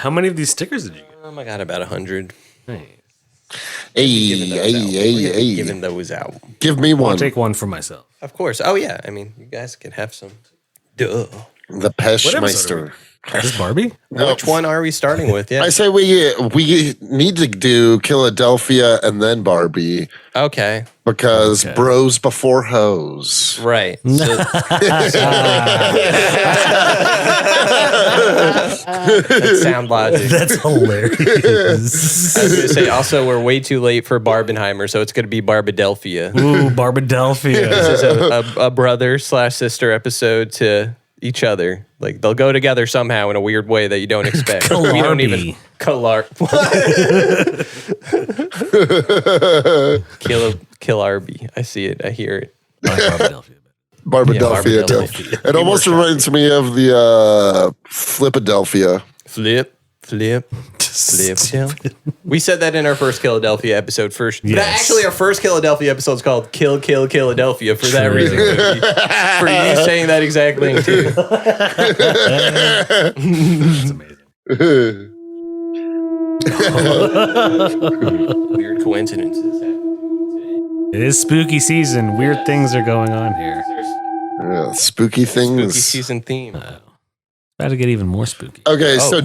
How many of these stickers did you get? I got about 100. Nice. Hey. Giving those out. Give me one. I'll take one for myself. Of course. Oh, yeah. I mean, you guys can have some. Duh. The Peshmeister. Is this Barbie? Which one are we starting with? Yeah. I say we need to do Killadelphia and then Barbie Okay. because bros before hoes. Right. That sound logic. That's hilarious. I was going to say, also, we're way too late for Barbenheimer, so it's going to be Barbadelphia. Ooh, Barbadelphia. This is a brother/sister episode to each other. Like, they'll go together somehow in a weird way that you don't expect. We don't even... Killarby. I see it. I hear it. Barbadelphia. It almost reminds me of the Flipadelphia. Flip. We said that in our first Killadelphia episode. Actually, our first Killadelphia episode is called Kill Killadelphia for that reason. For you saying that exact thing, too. That's amazing. Weird coincidences happening. It is spooky season. Weird things are going on here. Yeah, spooky things. Spooky season theme. About to get even more spooky. Okay, so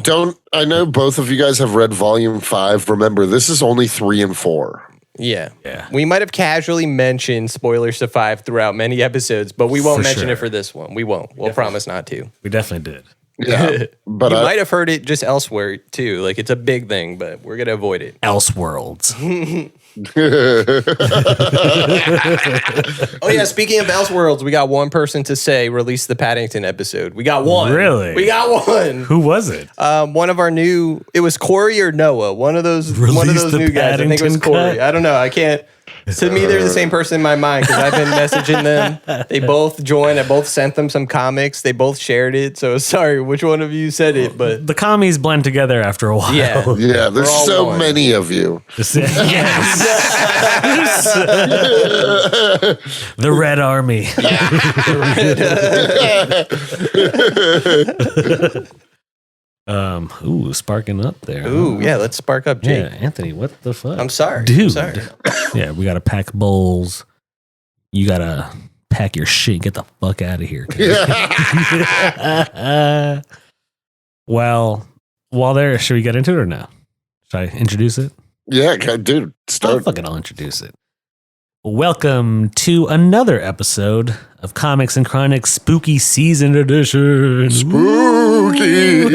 I know both of you guys have read Volume 5. Remember, this is only 3 and 4. Yeah. We might have casually mentioned spoilers to 5 throughout many episodes, but we won't mention it for this one. We won't. We'll promise not to. We definitely did. Yeah, but you might have heard it just elsewhere too. Like, it's a big thing, but we're gonna avoid it. Elseworlds. Oh yeah, speaking of Elseworlds, we got one person to say release the Paddington episode. We got one. Really? We got one. Who was it? One of our new. It was Corey or Noah. One of those new guys. I think it was Corey. I don't know. I can't. To me, they're the same person in my mind because I've been messaging them. They both joined. I both sent them some comics. They both shared it. So sorry, which one of you said it? But the commies blend together after a while. Yeah, there's so many of you. Yes. The Red Army. Sparking up there. Ooh, yeah, let's spark up, Jake. Yeah, Anthony, what the fuck? I'm sorry. Dude. I'm sorry. Yeah, we gotta pack bowls. You gotta pack your shit. Get the fuck out of here. Well, while there, should we get into it or no? Should I introduce it? Yeah, dude, start. I'll introduce it. Welcome to another episode of Comics and Chronics Spooky Season Edition. Spooky.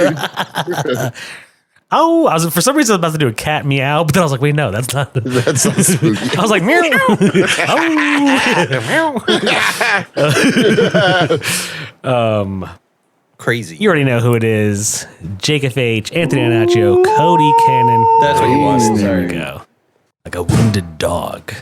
For some reason I was about to do a cat meow, but then I was like, wait, no, that's not spooky. I was like, meow. Crazy. You already know who it is. Jake FH, Anthony Anaccio, Cody Cannon. That's what he was. There we go. Like a wounded dog.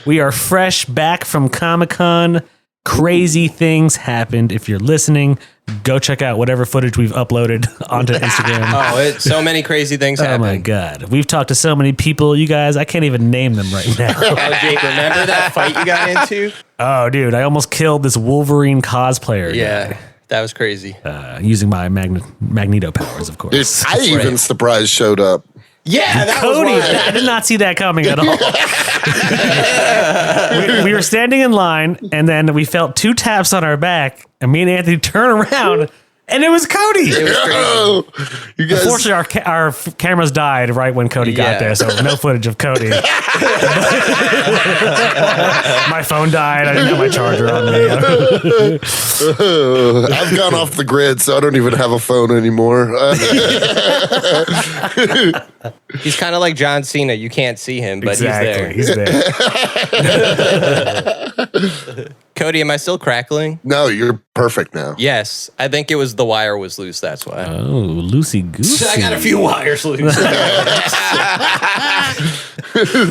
We are fresh back from Comic-Con. Crazy things happened. If you're listening, go check out whatever footage we've uploaded onto Instagram. So many crazy things happened. Oh my God. We've talked to so many people. You guys, I can't even name them right now. Oh, Jake, remember that fight you got into? Oh, dude, I almost killed this Wolverine cosplayer. Yeah. Guy. That was crazy. Using my Magneto powers, of course. I even surprised showed up. Yeah, that Cody, was wild. I did not see that coming at all. we were standing in line, and then we felt 2 taps on our back, and me and Anthony turn around, and it was Cody. It was crazy. You guys, Unfortunately, our cameras died right when Cody got there, so no footage of Cody. My phone died. I didn't have my charger on me. I've gone off the grid, so I don't even have a phone anymore. He's kind of like John Cena. You can't see him, but he's there. Cody, am I still crackling? No, you're perfect now. Yes. I think it was the wire was loose. That's why. Oh, loosey-goosey. I got a few wires loose.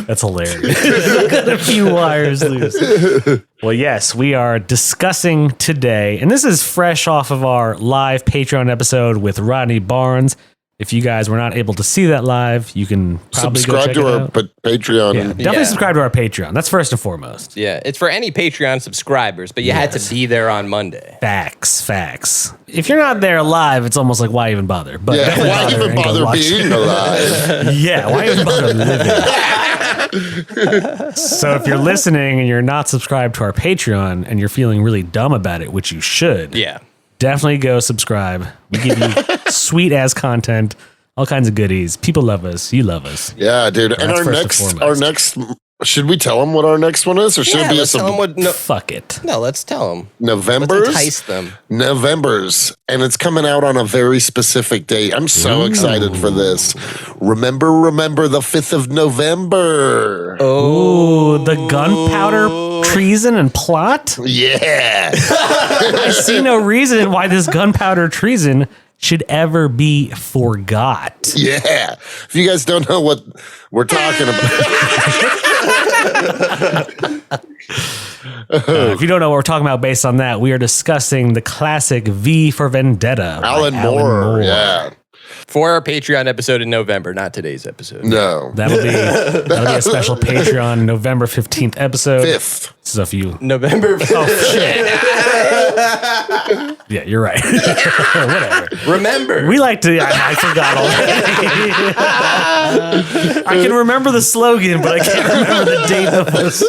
That's hilarious. I got a few wires loose. Well, yes, we are discussing today, and this is fresh off of our live Patreon episode with Rodney Barnes. If you guys were not able to see that live, you can probably subscribe to our Patreon. Yeah, definitely subscribe to our Patreon. That's first and foremost. Yeah, it's for any Patreon subscribers, but you had to be there on Monday. Facts. If you're not there live, it's almost like, why even bother? But why even bother being alive? Yeah, why even bother living? So if you're listening and you're not subscribed to our Patreon and you're feeling really dumb about it, which you should, definitely go subscribe. We give you sweet ass content, all kinds of goodies. People love us. You love us. Yeah, dude. And our next, should we tell them what our next one is, or should it be fuck it. No, let's tell them. November's. Let's entice them. November's, and it's coming out on a very specific date. I'm so excited for this. Remember the 5th of November. Oh, the gunpowder treason and plot? Yeah. I see no reason why this gunpowder treason should ever be forgot. Yeah. If you guys don't know what we're talking about. If you don't know what we're talking about based on that, we are discussing the classic V for Vendetta. Alan Moore. Yeah. For our Patreon episode in November, not today's episode. No. That'll be a special Patreon November 15th episode. 5th. So if you November 5th. Oh shit. Yeah, you're right. Whatever. Remember. We like to I forgot already. I can remember the slogan, but I can't remember the date of this.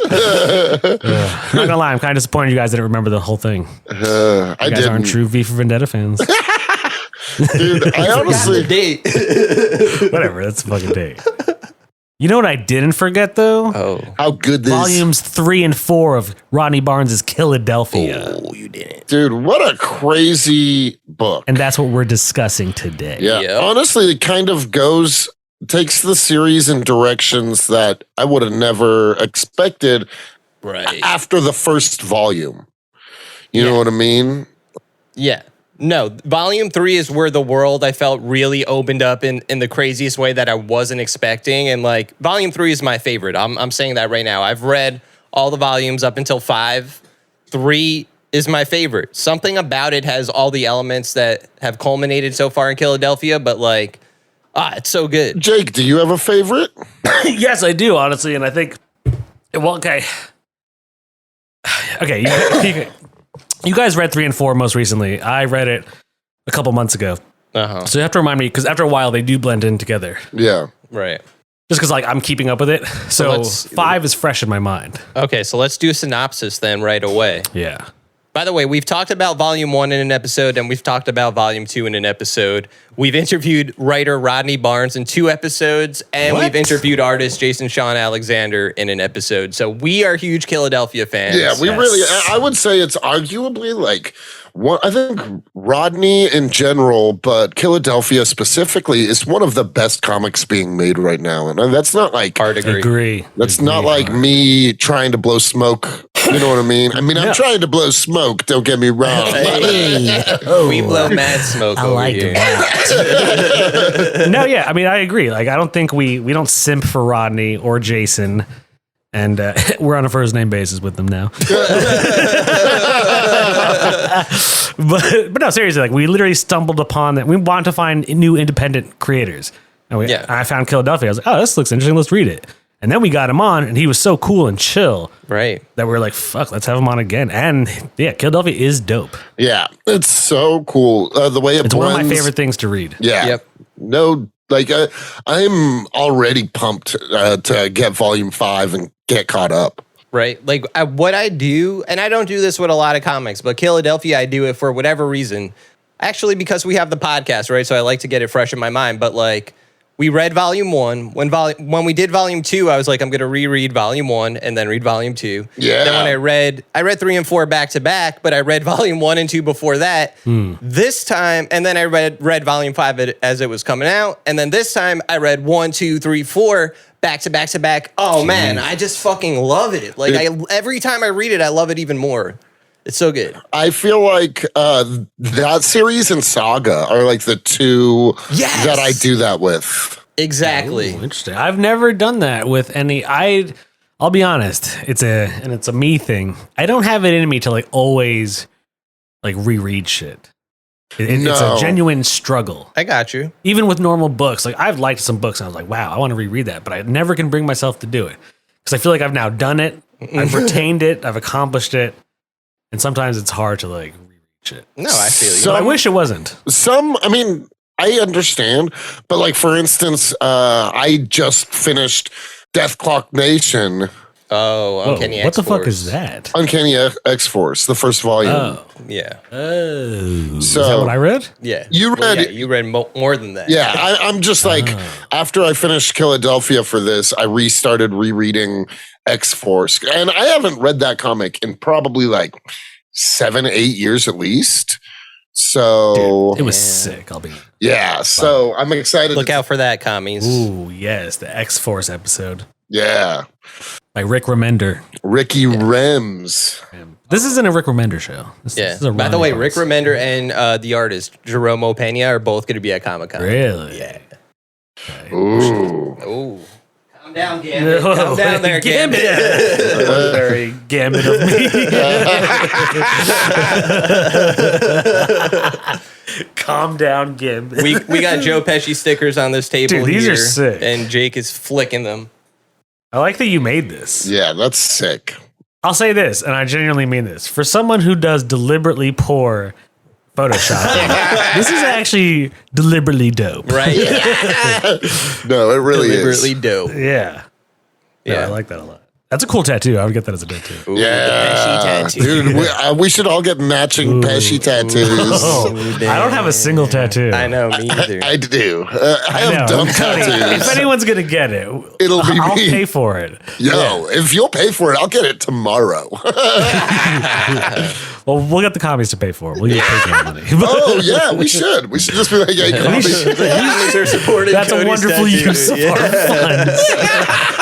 Not gonna lie, I'm kind of disappointed you guys didn't remember the whole thing. You guys aren't true V for Vendetta fans. Dude, I honestly date. Whatever, that's a fucking date. You know what I didn't forget though? Oh, how good this Volumes 3 and 4 of Rodney Barnes' Killadelphia. Oh, you didn't. Dude, what a crazy book. And that's what we're discussing today. Yeah. Yep. Honestly, it kind of takes the series in directions that I would have never expected after the first volume. You know what I mean? Yeah. No, volume 3 is where the world I felt really opened up in the craziest way that I wasn't expecting. And like volume 3 is my favorite. I'm saying that right now. I've read all the volumes up until 5. 3 is my favorite. Something about it has all the elements that have culminated so far in Killadelphia, but like, it's so good. Jake, do you have a favorite? Yes, I do, honestly. And I think, well, okay. Okay, you guys read 3 and 4 most recently. I read it a couple months ago. So you have to remind me, because after a while, they do blend in together. Yeah. Right. Just because like I'm keeping up with it. So 5 is fresh in my mind. Okay, so let's do a synopsis then right away. Yeah. By the way, we've talked about Volume 1 in an episode, and we've talked about Volume 2 in an episode. We've interviewed writer Rodney Barnes in 2 episodes, and we've interviewed artist Jason Sean Alexander in an episode. So we are huge Killadelphia fans. Yeah, we really, I would say it's arguably like, I think Rodney in general, but Killadelphia specifically is one of the best comics being made right now. And that's not like... Hard agree. That's not like me trying to blow smoke. You know what I mean? I mean, I'm trying to blow smoke. Don't get me wrong. We blow mad smoke over here. No, yeah. I mean, I agree. Like, I don't think we don't simp for Rodney or Jason. And we're on a first name basis with them now. but no, seriously, like we literally stumbled upon that. We want to find new independent creators. And I found Killadelphia. I was like, oh, this looks interesting. Let's read it. And then we got him on, and he was so cool and chill, right? That we were like, "Fuck, let's have him on again." And yeah, Killadelphia is dope. Yeah, it's so cool. The way it's one of my favorite things to read. Yeah. Yep. No, like I'm already pumped to get Volume 5 and get caught up. Right, like what I do, and I don't do this with a lot of comics, but Killadelphia, I do it for whatever reason. Actually, because we have the podcast, right? So I like to get it fresh in my mind. But like, we read Volume 1. When we did Volume 2, I was like, I'm going to reread Volume 1 and then read Volume 2. Yeah. Then when I read 3 and 4 back to back, but I read Volume 1 and 2 before that. This time, and then I read Volume 5 as it was coming out. And then this time, I read 1, 2, 3, 4 back to back to back. Oh, man, I just fucking love it. Like, every time I read it, I love it even more. It's so good. I feel like that series and Saga are like the two that I do that with. Exactly. Ooh, interesting. I've never done that with any. I'll be honest. It's a me thing. I don't have it in me to like always like reread shit. It's a genuine struggle. I got you. Even with normal books, like I've liked some books and I was like, wow, I want to reread that, but I never can bring myself to do it because I feel like I've now done it. I've retained it. I've accomplished it. And sometimes it's hard to like reach it. No, I feel you. But I wish it wasn't. I understand, but like for instance, I just finished Death Clock Nation. Oh, Uncanny X-Force. What the fuck is that? Uncanny X-Force, the first volume. Oh, yeah. Oh, is that what I read? Yeah, you read. You read more than that. Yeah, I'm just like after I finished Killadelphia for this, I restarted rereading X-Force, and I haven't read that comic in probably like 7-8 years at least. So dude, it was sick. I'll be So I'm excited. Look out for that, commies. Ooh, yes, the X-Force episode. Yeah, by Rick Remender. Ricky Rems. This isn't a Rick Remender show. This is a By the way, Ronnie Rick Cox. Remender and the artist Jerome Pena are both going to be at Comic-Con. Really? Yeah. Okay. Ooh. Calm down, Gambit. Calm down there, Gambit. Very Gambit of me. Calm down, Gambit. We got Joe Pesci stickers on this table. Dude, these here, are sick. And Jake is flicking them. I like that you made this. Yeah, that's sick. I'll say this, and I genuinely mean this. For someone who does deliberately poor Photoshopping, this is actually deliberately dope. Right? No, it really Deliberately is. dope. Yeah. Yeah, I like that a lot. That's a cool tattoo. I would get that as a tattoo. Ooh, Yeah, the Pesci tattoo. dude, we should all get matching Pesci tattoos. I don't have a single tattoo. I know, me either. I do. I have know. dumb Cody, tattoos. if anyone's gonna get it, It'll be I'll me. pay for it. Yo, if you'll pay for it, I'll get it tomorrow. Well, we'll get the commies to pay for it. We'll get Patreon money. Oh yeah, we should. We should just be like, hey, Commies are supporting That's a Cody's wonderful tattoo. use of our funds.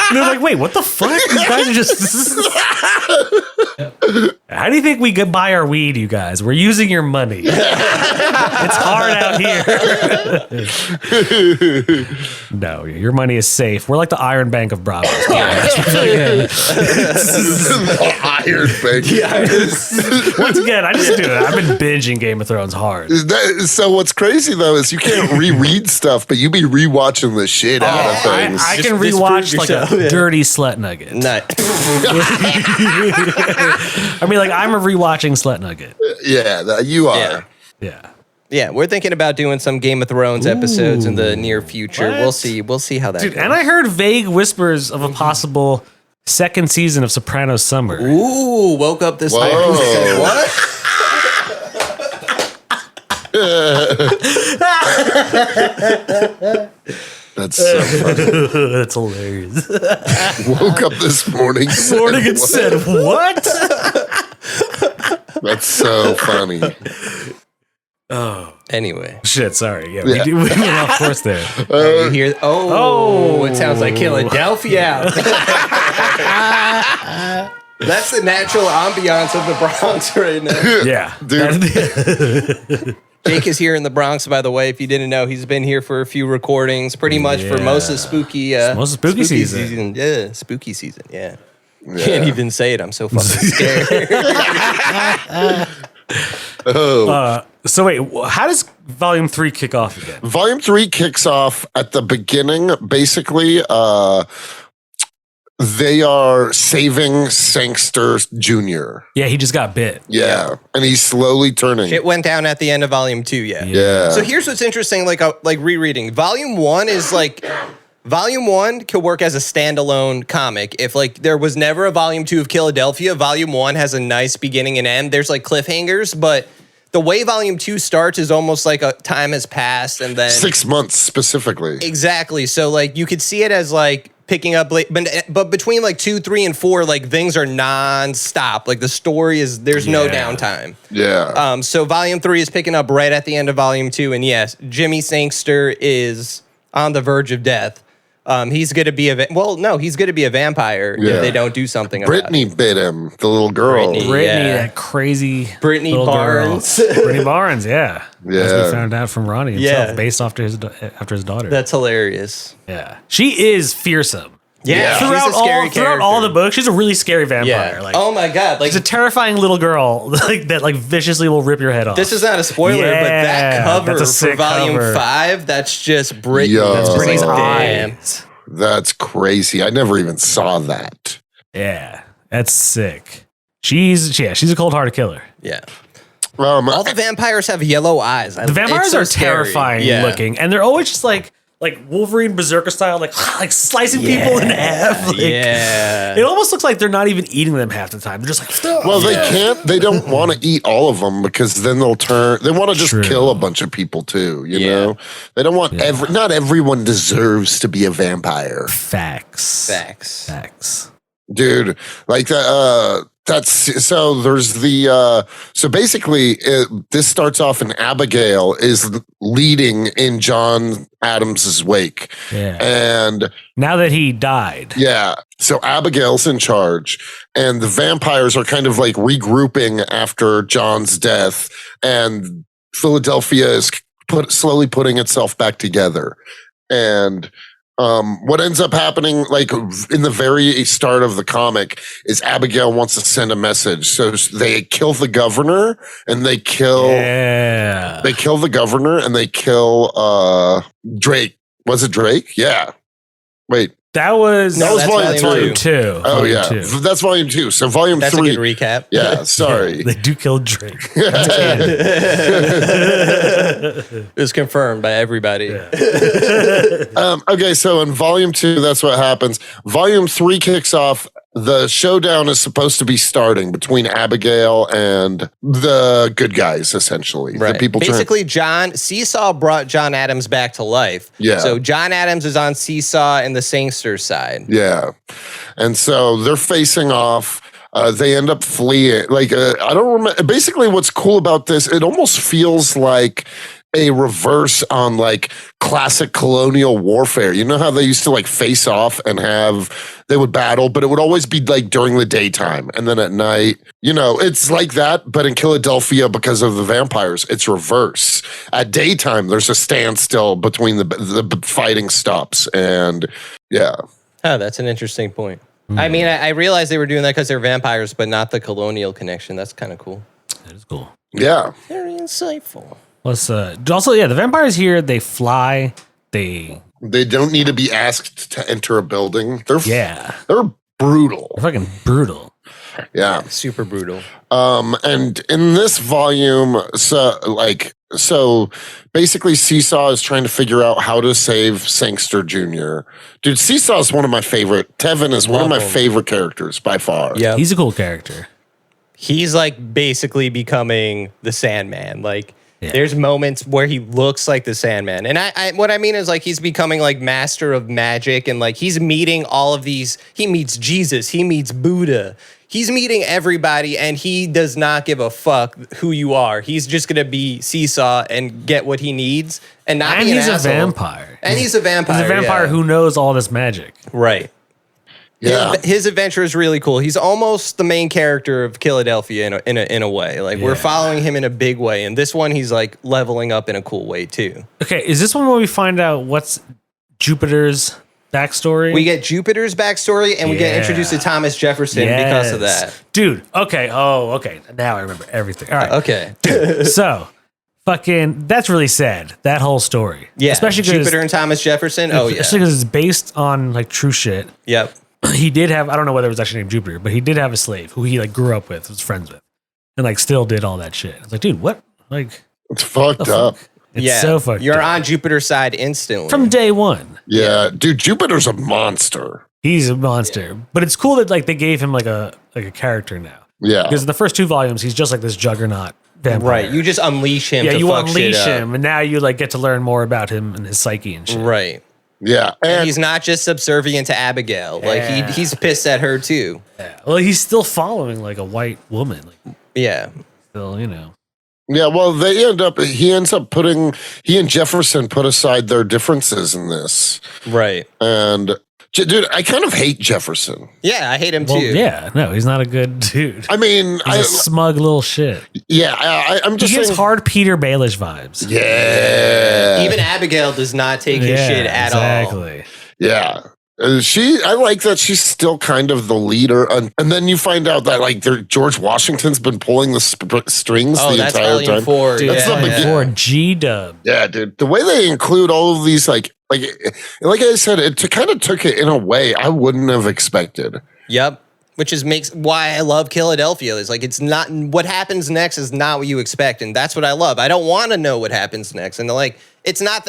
And they're like, wait, what the fuck? These guys are just. How do you think we could buy our weed, you guys? We're using your money. It's hard out here. No, your money is safe. We're like the Iron Bank of Bravo. the Iron Bank. Once again, I just do it. I've been binging Game of Thrones hard. So what's crazy though is you can't reread stuff, but you be rewatching the shit out of things. I Just can rewatch disprove like yourself, a dirty slut nugget. Nice. I mean, like I'm a rewatching slut nugget. Yeah, you are. Yeah. Yeah. Yeah, we're thinking about doing some Game of Thrones episodes in the near future. What? We'll see. We'll see how that Dude, goes. and I heard vague whispers of a possible second season of Sopranos Summer. Ooh, woke up this morning and said, what? That's so funny. That's hilarious. Woke up this morning. Morning and said, what? That's so funny. Oh, Anyway. shit, sorry. Yeah, we went off course there. You hear? It sounds like Killadelphia. That's the natural ambiance of the Bronx right now. Yeah. Dude. Jake is here in the Bronx, by the way. If you didn't know, he's been here for a few recordings, pretty much for most of spooky season. Yeah, spooky season. Yeah. Can't even say it. I'm so fucking scared. So wait, how does Volume 3 kick off again? Volume 3 kicks off at the beginning. Basically, they are saving Sangster Jr. Yeah, he just got bit. Yeah, and he's slowly turning. It went down at the end of Volume 2, Yeah. So here's what's interesting, like rereading. Volume 1 is like... Volume 1 could work as a standalone comic. If like there was never a Volume 2 of Killadelphia, Volume 1 has a nice beginning and end. There's like cliffhangers, but the way Volume 2 starts is almost like a time has passed and then 6 months specifically. Exactly. So like you could see it as like picking up late, but between like 2, 3, and 4, like things are non-stop. Like the story is there's no downtime. Yeah. So Volume 3 is picking up right at the end of Volume 2, and yes, Jimmy Sangster is on the verge of death. He's going to be he's going to be a vampire if they don't do something about it. Brittany bit him, the little girl. Brittany, Yeah. that crazy Brittany little Barnes. girl. Brittany Barnes, yeah. Yeah. As we found out from Ronnie himself, Yeah. based after his daughter. That's hilarious. Yeah. She is fearsome. Yeah, throughout all the books, she's a really scary vampire. Yeah. Like, oh my god, like she's a terrifying little girl like that, like viciously will rip your head off. This is not a spoiler, but that cover for Volume 5, that's just Brittany. That's Brittany's eyes. That's crazy. I never even saw that. Yeah, that's sick. She's a cold-hearted killer. Yeah. All the vampires have yellow eyes. The vampires are terrifying looking, and they're always just like Wolverine Berserker style, like slicing people in half. Like, it almost looks like they're not even eating them half the time. They're just like, well, they can't. They don't want to eat all of them because then they'll turn. They want to just kill a bunch of people too. You know, they don't want not everyone deserves to be a vampire. Facts. Dude, like that's so there's the so basically this starts off and Abigail is leading in John Adams's wake. Yeah. And now that he died. Yeah. So Abigail's in charge and the vampires are kind of like regrouping after John's death and Killadelphia is slowly putting itself back together. And what ends up happening, like in the very start of the comic, is Abigail wants to send a message. So they kill the governor and they kill the governor and they kill Drake. Was it Drake? Yeah. Wait. That was volume 2. Oh, volume yeah. 2. That's volume 2. So volume 3. That's a good recap. Yeah, sorry. They do kill Drake. It was confirmed by everybody. Yeah. Okay, so in volume 2, that's what happens. Volume 3 kicks off. The showdown is supposed to be starting between Abigail and the good guys, essentially. Right. The people basically, Seesaw brought John Adams back to life. Yeah. So John Adams is on Seesaw and the Sangster side. Yeah. And so they're facing off. They end up fleeing. Like, I don't remember. Basically, what's cool about this, it almost feels like a reverse on like classic colonial warfare. You know how they used to like face off and they would battle, but it would always be like during the daytime. And then at night, you know, it's like that. But in Killadelphia, because of the vampires, it's reverse. At daytime, there's a standstill between the fighting stops. And yeah. Oh, that's an interesting point. I mean, I realized they were doing that because they're vampires, but not the colonial connection. That's kind of cool. That is cool. Yeah. Very insightful. Also, the vampires here, they fly. They don't need to be asked to enter a building. They're brutal. They're fucking brutal. Yeah. Super brutal. And in this volume, so basically Seesaw is trying to figure out how to save Sangster Jr. Dude, Seesaw is one of my favorite. Tevin is one of my favorite characters by far. Yeah. He's a cool character. He's like basically becoming the Sandman. Like, there's moments where he looks like the Sandman. And I what I mean is like he's becoming like master of magic and like he's meeting all of these. He meets Jesus. He meets Buddha. He's meeting everybody and he does not give a fuck who you are. He's just going to be Seesaw and get what he needs and not be an asshole. And he's a vampire. And he's a vampire. He's a vampire who knows all this magic. Right. Yeah. His adventure is really cool. He's almost the main character of Killadelphia in a way. Like we're following him in a big way. And this one, he's like leveling up in a cool way too. Okay. Is this one where we find out what's Jupiter's backstory? We get Jupiter's backstory and we get introduced to Thomas Jefferson because of that. Dude. Okay. Oh, okay. Now I remember everything. All right. Okay. Dude, so fucking, that's really sad. That whole story. Yeah. Especially Jupiter and Thomas Jefferson. Oh yeah. Especially because it's based on like true shit. Yep. He did have, I don't know whether it was actually named Jupiter, but he did have a slave who he like grew up with, was friends with, and like still did all that shit. It's like, dude, what? Like, it's fucked up. It's so fucked up. You're on Jupiter's side instantly. From day one. Yeah, dude, Jupiter's a monster. He's a monster. But it's cool that like they gave him like a character now. Yeah. Because in the first 2 volumes, he's just like this juggernaut vampire. Right. You just unleash him. Yeah, to you fuck unleash shit him, and now you like get to learn more about him and his psyche and shit. Right. Yeah, and he's not just subservient to Abigail. Like he's pissed at her too. Yeah. Well, he's still following like a white woman. Like, yeah. Still, you know. Yeah, well, he and Jefferson put aside their differences in this. Right. And dude, I kind of hate Jefferson. Yeah, I hate him too. Yeah, no, he's not a good dude. I mean, he's a smug little shit. Yeah, I'm just saying. He gets hard Peter Baelish vibes. Yeah. Even Abigail does not take his shit at all. Exactly. Yeah. I like that she's still kind of the leader, and then you find out that like George Washington's been pulling the strings the entire time. 4. Dude, that's number 4 G-Dub. Yeah, dude. The way they include all of these, like I said, it kind of took it in a way I wouldn't have expected. Yep. Which makes why I love Killadelphia. Is like it's not what happens next is not what you expect, and that's what I love. I don't want to know what happens next, and like it's not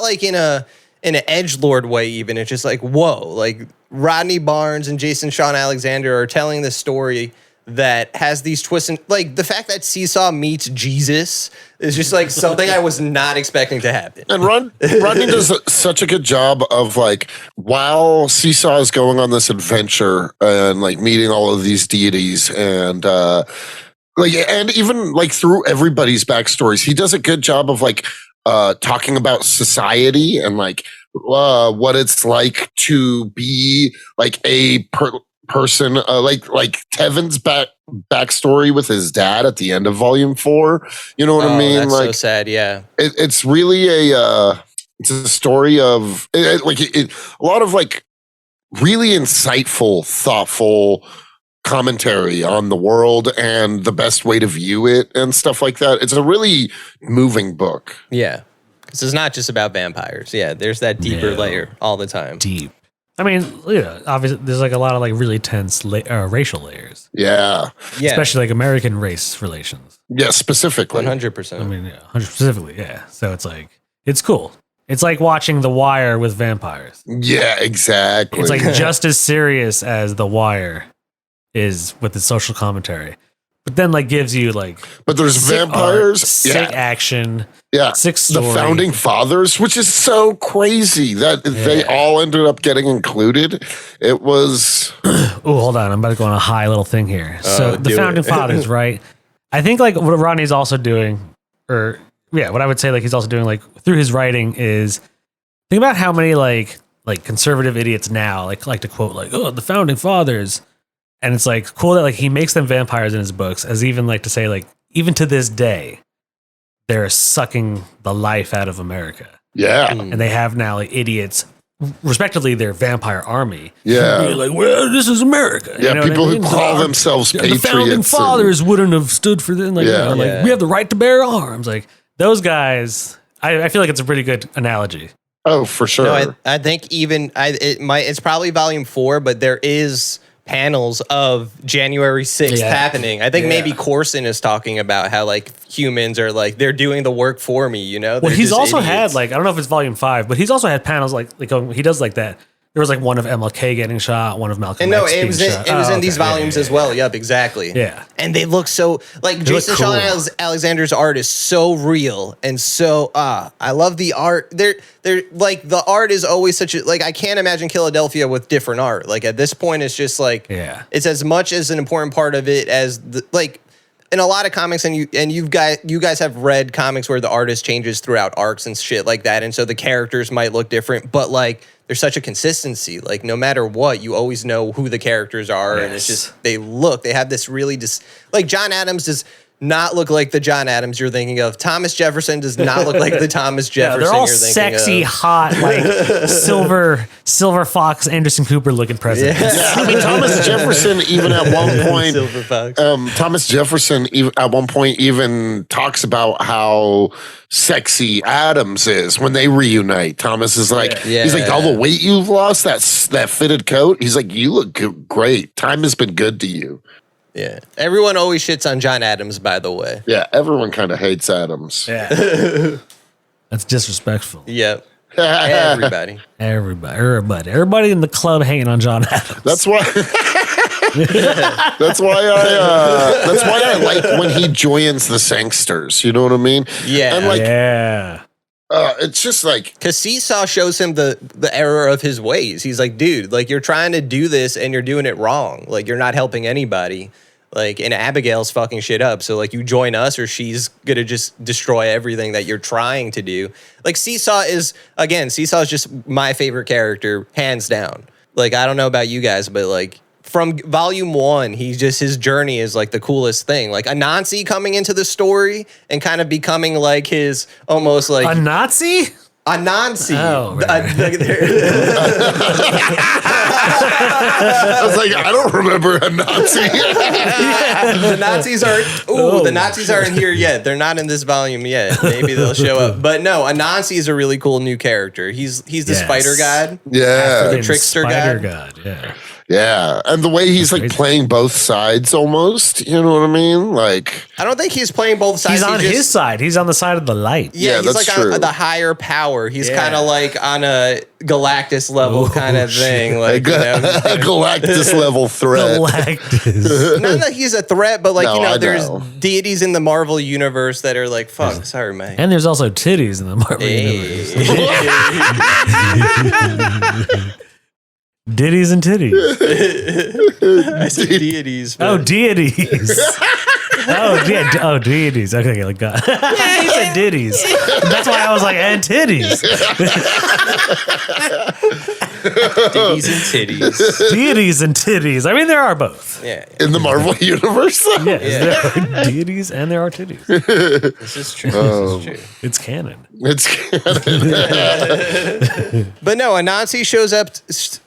like in an edgelord way. Even it's just like whoa, like Rodney Barnes and Jason Sean Alexander are telling this story that has these twists, and like the fact that Seesaw meets Jesus is just like something I was not expecting to happen. And Rodney does such a good job of like, while Seesaw is going on this adventure and like meeting all of these deities and and even like through everybody's backstories, he does a good job of like talking about society and like what it's like to be like a person, like Tevin's backstory with his dad at the end of Volume 4. You know what I mean? That's like so sad. Yeah, it's really it's a story of a lot of like really insightful, thoughtful commentary on the world and the best way to view it and stuff like that. It's a really moving book. Yeah, this is not just about vampires. Yeah, there's that deeper layer all the time. Deep. I mean, obviously, there's like a lot of like really tense racial layers. Yeah. Especially like American race relations. Yeah, specifically. 100%. I mean, 100 specifically, yeah. So it's like, it's cool. It's like watching The Wire with vampires. Yeah, exactly. It's like just as serious as The Wire is with the social commentary. But then like gives you like, but there's vampires, sick action, sick story. The founding fathers, which is so crazy that they all ended up getting included. It was. Oh, hold on, I'm about to go on a high little thing here. So the founding fathers, right? I think like what Rodney's also doing, what I would say like he's also doing like through his writing is think about how many like conservative idiots now like to quote like the founding fathers. And it's like cool that like he makes them vampires in his books, as even like to say like even to this day, they're sucking the life out of America. Yeah, and they have now like idiots, respectively, their vampire army. Yeah, like well, this is America. Yeah, you know people who call themselves patriots. The founding fathers wouldn't have stood for this. Like, like we have the right to bear arms. Like those guys, I feel like it's a pretty good analogy. Oh, for sure. No, I think even it's probably Volume 4, but there is panels of January 6th happening. I think maybe Corson is talking about how like humans are like they're doing the work for me, you know? Well, he's also had like I don't know if it's Volume 5, but he's also had panels like he does like that. There was like one of MLK getting shot, one of Malcolm X getting shot. It was in these volumes as well. Yep, exactly. Yeah. And they look so like Jason Sean Alexander's art is so real and so I love the art. They're like the art is always such a like I can't imagine Killadelphia with different art. Like at this point it's just like it's as much as an important part of it as the like in a lot of comics, and you guys have read comics where the artist changes throughout arcs and shit like that, and so the characters might look different, but like there's such a consistency. Like no matter what, you always know who the characters are, and it's just they have this really like John Adams does not look like the John Adams you're thinking of. Thomas Jefferson does not look like the Thomas Jefferson they're all you're thinking sexy, of. hot, like silver fox, Anderson Cooper looking presidents. Yeah, I mean Thomas Jefferson even at one point, Silver Fox. Thomas Jefferson at one point even talks about how sexy Adams is when they reunite. Thomas is like, he's like, all the weight you've lost, that fitted coat. He's like, you look great. Time has been good to you. Yeah. Everyone always shits on John Adams, by the way. Yeah, everyone kind of hates Adams. Yeah. That's disrespectful. Yep. Everybody in the club hating on John Adams. That's why that's why I like when he joins the Sangsters. You know what I mean? Yeah. And like it's just like because Seesaw shows him the error of his ways. He's like, dude, like you're trying to do this and you're doing it wrong. Like you're not helping anybody. Like and Abigail's fucking shit up. So like you join us or she's gonna just destroy everything that you're trying to do. Like Seesaw is just my favorite character, hands down. Like I don't know about you guys, but like from Volume 1, his journey is like the coolest thing. Like Anansi coming into the story and kind of becoming like his almost like a Nazi? Anansi. Oh, right. I was like, I don't remember a Nazi. The Nazis aren't. The Nazis aren't here yet. They're not in this volume yet. Maybe they'll show up. But no, Anansi is a really cool new character. He's the spider god. Yeah, the trickster god. Yeah. Yeah, and the way he's like playing both sides almost, you know what I mean? Like, I don't think he's playing both sides. He's on his side. He's on the side of the light. Yeah, he's that's like true. on the higher power. He's kind of like on a Galactus level kind of thing. Like, a Galactus level threat. Galactus. Not that he's a threat, but like, No, there's deities in the Marvel universe that are like, fuck, sorry, man. And there's also titties in the Marvel universe. Ditties and titties. I said deities. Oh, deities. Oh, deities. Okay, like God. He said ditties. That's why I was like, and titties. Deities and titties. Deities and titties. I mean, there are both. Yeah. In the Marvel universe? Yes, there are deities and there are titties. This is true. This is true. It's canon. It's But no, Anansi shows up.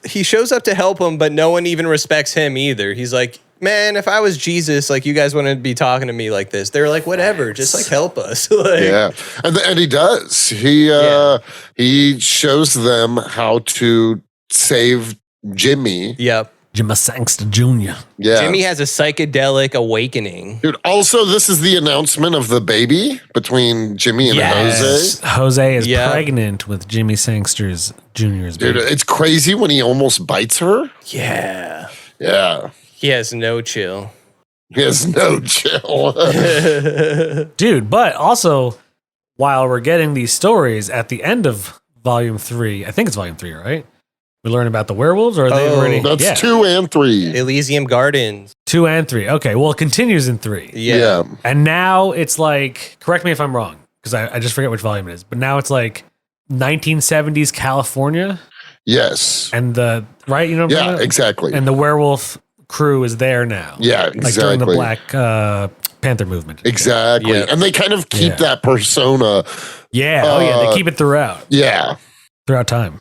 He shows up to help him, but no one even respects him either. He's like, man, if I was Jesus, like, you guys wouldn't be talking to me like this. They're like, whatever, just like help us. Like, yeah, and he does. He shows them how to save Jimmy. Yep. Jimmy Sangster Jr. Yeah, Jimmy has a psychedelic awakening. dude. Also, this is the announcement of the baby between Jimmy and Jose. Jose is pregnant with Jimmy Sangster Jr.'s baby. Dude, it's crazy when he almost bites her. Yeah. Yeah. He has no chill. He has no chill. Dude, but also, while we're getting these stories at the end of Volume 3, I think it's Volume 3, right? We learn about the werewolves, or are they already? That's 2 and 3. Elysium Gardens. 2 and 3. Okay, well, it continues in 3. Yeah. And now it's like, correct me if I'm wrong, because I just forget which volume it is, but now it's like 1970s California. Yes. And right? You know what I'm talking about? Exactly. And the werewolf crew is there now. Yeah, Like during the exactly. Black Panther movement. Exactly. Yeah. And they kind of keep that persona. Yeah. They keep it throughout Yeah. time.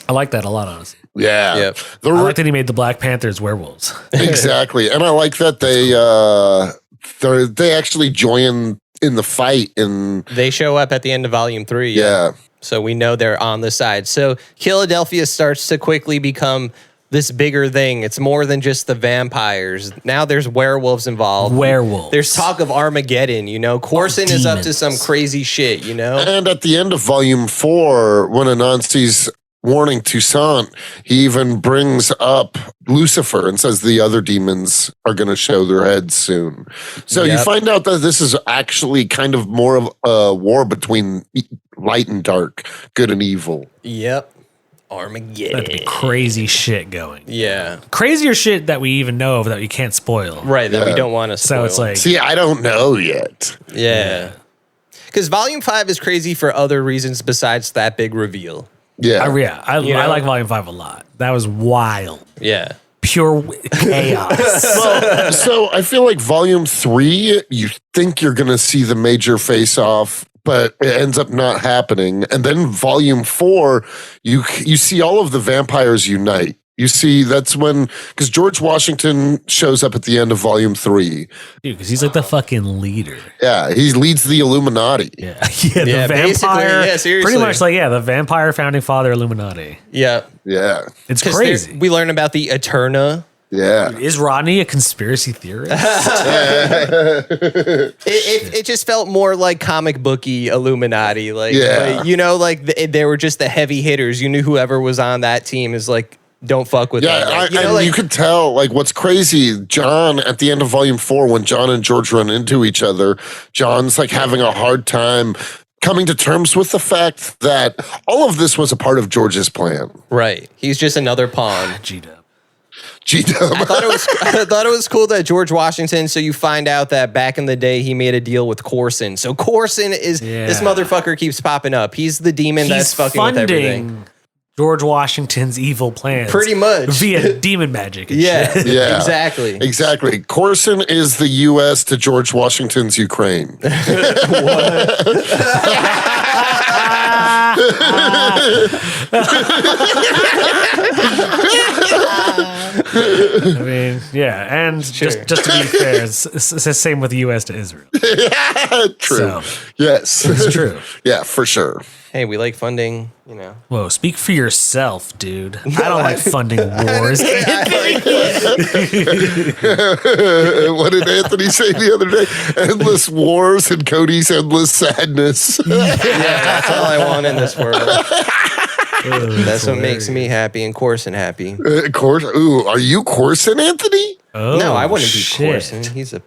I like that a lot, honestly. Yeah. Yep. I like that he made the Black Panthers werewolves. Exactly. And I like that they actually join in the fight. And They show up at the end of Volume 3. yeah. So we know they're on the side. So Killadelphia starts to quickly become this bigger thing. It's more than just the vampires. Now there's werewolves involved. Werewolves. There's talk of Armageddon, Corson is up to some crazy shit, And at the end of Volume 4, when Anansi's warning Toussaint, he even brings up Lucifer and says the other demons are going to show their heads soon. So you find out that this is actually kind of more of a war between light and dark, good and evil. Yep. Armageddon. That'd be crazy shit going. Yeah. Crazier shit that we even know of that you can't spoil. Right, that we don't want to spoil. So it's like, See, I don't know yet. yeah. Because Volume 5 is crazy for other reasons besides that big reveal. Yeah. I like Volume 5 a lot. That was wild. Yeah. Pure chaos. So I feel like Volume 3, you think you're going to see the major face off, but it ends up not happening. And then Volume 4, you see all of the vampires unite. You see, that's when, because George Washington shows up at the end of Volume 3. Dude, because he's like the fucking leader. Yeah, he leads the Illuminati. Yeah, the vampire. Yeah, seriously. Pretty much like, the vampire founding father Illuminati. Yeah. Yeah. It's crazy. We learn about the Eterna. Yeah. Is Rodney a conspiracy theorist? It just felt more like comic booky Illuminati. Like, they were just the heavy hitters. You knew whoever was on that team is like, don't fuck with them. Like, you could tell, like, what's crazy, John, at the end of Volume 4, when John and George run into each other, John's like having a hard time coming to terms with the fact that all of this was a part of George's plan. Right. He's just another pawn. G-Dub. I thought it was cool that George Washington, so you find out that back in the day he made a deal with Corson. So Corson is this motherfucker keeps popping up. He's the demon that's fucking with everything. George Washington's evil plans. Pretty much. Via demon magic. And Yeah. Exactly. Exactly. Corson is the U.S. to George Washington's Ukraine. I mean, yeah, and just to be fair, it's the same with the U.S. to Israel. True. So, yes, it's true. Yeah, for sure. Hey, we like funding, Whoa, speak for yourself, dude. I don't like funding wars. What did Anthony say the other day? Endless wars and Cody's endless sadness. Yeah, that's all I want in this world. That's what makes me happy and Corson happy. Ooh, are you Corson, Anthony? Oh, No, I wouldn't be shit. Corson. He's a.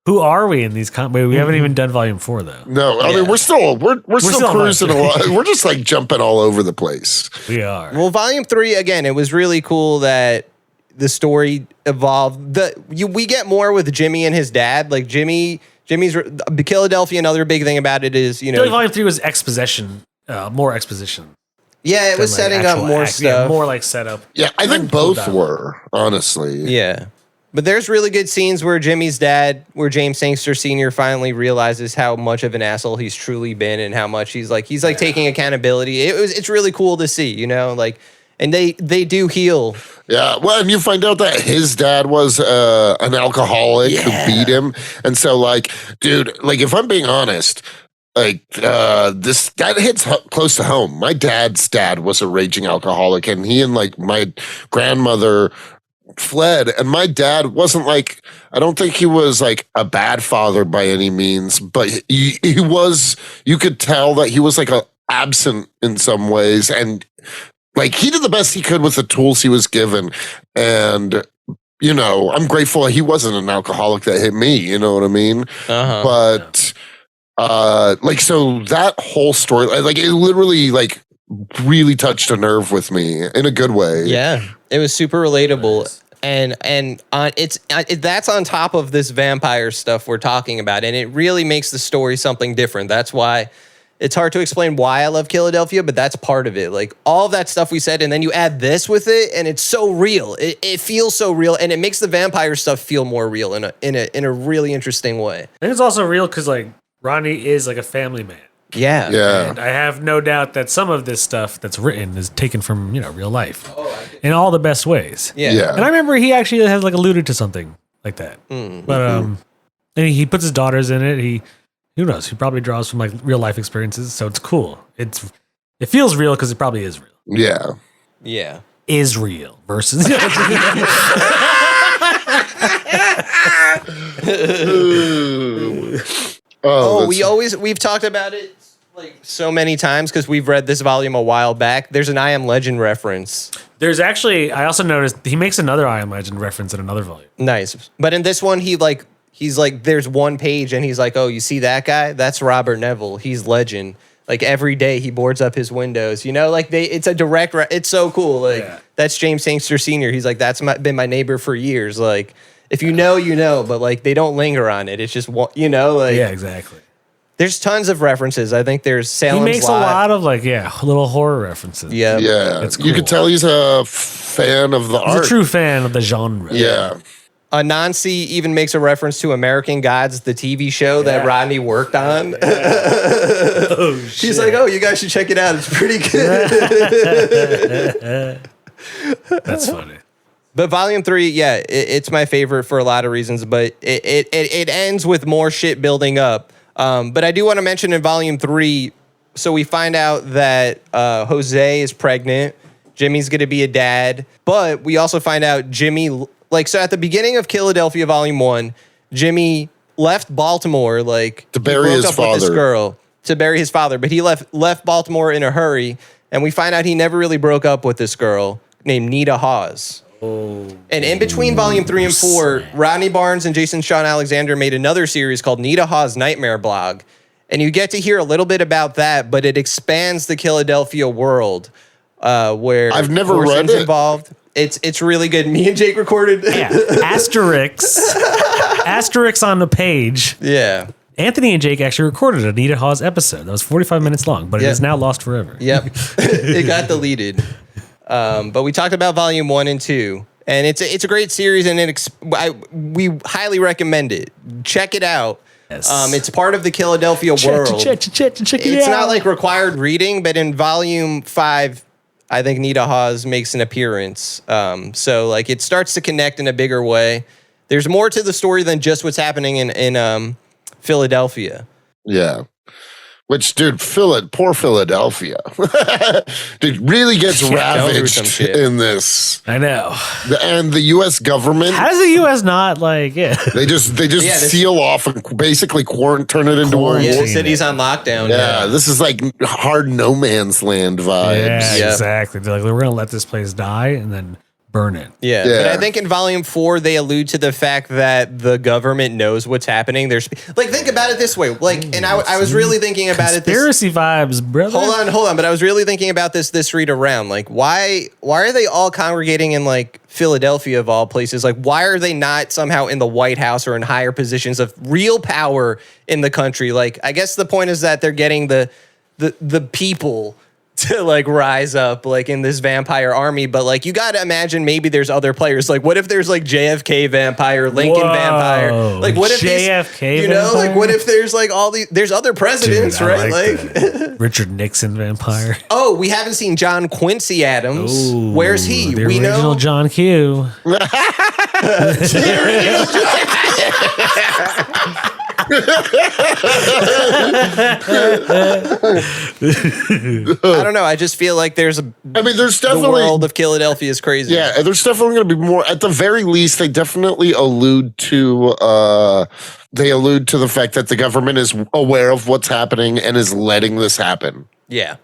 Who are we in these? We haven't even done volume 4 though. No, I mean we're still cruising along. We're just like jumping all over the place. We are. Well, volume 3 again. It was really cool that the story evolved. We get more with Jimmy and his dad. Like Jimmy's Killadelphia. Another big thing about it is I feel like volume 3 was exposition, more exposition. Yeah, it was setting up more stuff. Yeah, more like setup. Yeah, I think both were, honestly. Yeah. But there's really good scenes where Jimmy's dad, where James Sangster Sr. finally realizes how much of an asshole he's truly been and how much he's taking accountability. It's really cool to see, and they do heal. Yeah, well, and you find out that his dad was an alcoholic who beat him. And so, dude, if I'm being honest, that hits close to home. My dad's dad was a raging alcoholic, and he and my grandmother fled, and my dad wasn't I don't think he was a bad father by any means, but he was, you could tell that he was absent in some ways, and he did the best he could with the tools he was given. And I'm grateful he wasn't an alcoholic that hit me, you know what I mean? But so that whole story, it literally really touched a nerve with me in a good way. Yeah, it was super relatable. Nice. And that's on top of this vampire stuff we're talking about, and it really makes the story something different. That's why it's hard to explain why I love Killadelphia, but that's part of it. All of that stuff we said, and then you add this with it, and it's so real. It feels so real, and it makes the vampire stuff feel more real in a really interesting way. I think it's also real because Rodney is a family man. Yeah. Yeah. And I have no doubt that some of this stuff that's written is taken from, real life in all the best ways. Yeah. And I remember he actually has alluded to something like that. But and he puts his daughters in it. Who knows? He probably draws from real life experiences, so it's cool. It feels real because it probably is real. Yeah. Yeah. Israel versus we've talked about it so many times because we've read this volume a while back. There's an I Am Legend reference. There's actually, I also noticed he makes another I Am Legend reference in another volume. Nice. But in this one, he's there's one page and he's oh, you see that guy? That's Robert Neville. He's legend. Every day he boards up his windows, it's a direct, it's so cool. That's James Sangster Sr. He's that's been my neighbor for years. If you know, but they don't linger on it. It's just, yeah, exactly. There's tons of references. I think there's Salem's He makes Lot. A lot of little horror references. Yeah. Yeah. It's cool. You could tell he's a fan of the art. He's a true fan of the genre. Yeah. Anansi even makes a reference to American Gods, the TV show that Rodney worked on. Oh, She's you guys should check it out. It's pretty good. That's funny. But volume 3, it's my favorite for a lot of reasons, but it ends with more shit building up. But I do want to mention in volume 3, so we find out that Jose is pregnant. Jimmy's going to be a dad. But we also find out Jimmy, so at the beginning of Killadelphia volume 1, Jimmy left Baltimore, to bury his father. This girl, to bury his father. But he left Baltimore in a hurry. And we find out he never really broke up with this girl named Nita Hawes. And in between volume 3 and 4, Rodney Barnes and Jason Sean Alexander made another series called Nita Hawes Nightmare Blog. And you get to hear a little bit about that, but it expands the Killadelphia world where I've never read it. Involved. It's really good. Me and Jake recorded. Yeah. Asterisk on the page. Yeah. Anthony and Jake actually recorded a Nita Hawes episode that was 45 minutes long, but it is now lost forever. Yep. It got deleted. But we talked about volume 1 and 2, and it's a great series, and we highly recommend it. Check it out. Yes. It's part of the Killadelphia world. It's not like required reading, but in volume 5, I think Nita Hawes makes an appearance. So like it starts to connect in a bigger way. There's more to the story than just what's happening in Philadelphia. Yeah. Which, dude, poor Philadelphia. Dude, really gets ravaged in this. I know. And the U.S. government. How does the U.S. not like it? They just seal off and basically turn it into a war. Yeah, the city's on lockdown. Yeah, this is like hard no man's land vibes. Yeah, exactly. They're like, we're going to let this place die and then burn it. Yeah, but I think in volume 4 they allude to the fact that the government knows what's happening. There's like, think about it this way. Like, and I was really thinking about conspiracy vibes, brother. Hold on. But I was really thinking about this read around. Like, why are they all congregating in like Philadelphia of all places? Like, why are they not somehow in the White House or in higher positions of real power in the country? Like, I guess the point is that they're getting the people to like rise up like in this vampire army, but like you got to imagine maybe there's other players. Like what if there's like JFK vampire, Lincoln vampire? Like what if JFK you know, like what if there's like all these, there's other presidents, right? Like Richard Nixon vampire. Oh, we haven't seen John Quincy Adams. Ooh, where's he? The original John Q. I don't know. I just feel like there's definitely the world of Killadelphia is crazy. Yeah, there's definitely going to be more. At the very least, they definitely allude to the fact that the government is aware of what's happening and is letting this happen. Yeah,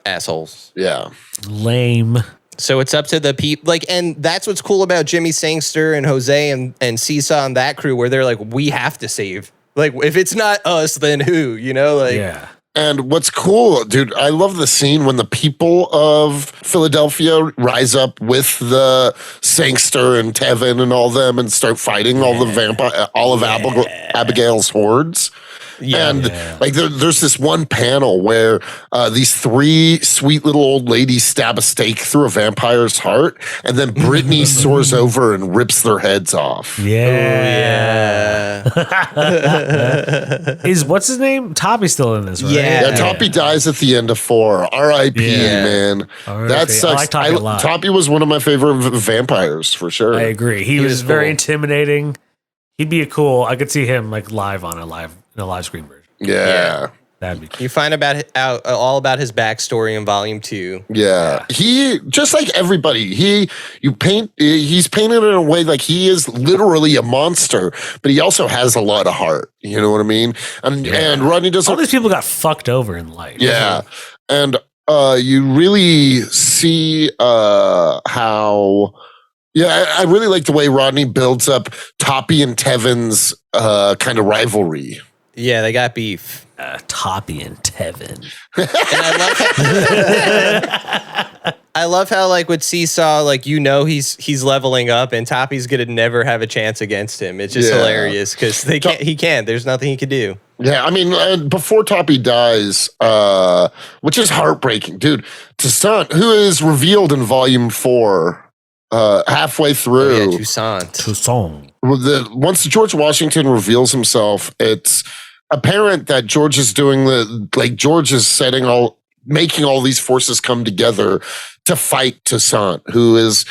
assholes. Yeah, lame. So it's up to the people, like, and that's what's cool about Jimmy Sangster and Jose and Seesaw and that crew, where they're like, we have to save. Like, if it's not us, then who? You know, like, yeah. And what's cool, dude, I love the scene when the people of Philadelphia rise up with the Sangster and Tevin and all them and start fighting all of Abigail's hordes. Yeah, and like there's this one panel where these 3 sweet little old ladies stab a stake through a vampire's heart, and then Brittany soars over and rips their heads off. Yeah. Is what's his name? Toppy's still in this, right? Yeah, Toppy dies at the end of 4. R.I.P. Man. That sucks. I like Toppy a lot. Toppy was one of my favorite vampires for sure. I agree. He was very intimidating. He'd be I could see him like live in a live screen version. Yeah. That'd be cool. You find out all about his backstory in volume 2. Yeah. He, just like everybody, he's painted in a way like he is literally a monster, but he also has a lot of heart. You know what I mean? And Rodney doesn't. All these people got fucked over in life. Yeah. And you really see how. Yeah, I really like the way Rodney builds up Toppy and Tevin's kind of rivalry. Yeah, they got beef. Toppy and Tevin. And I love how like with Seesaw, like he's leveling up, and Toppy's gonna never have a chance against him. It's just hilarious because he can't. There's nothing he could do. Yeah, I mean, before Toppy dies, which is heartbreaking, dude. Toussaint, who is revealed in volume 4. Halfway through, oh, yeah, Toussaint. Once George Washington reveals himself, it's apparent that George is making all these forces come together to fight Toussaint, who is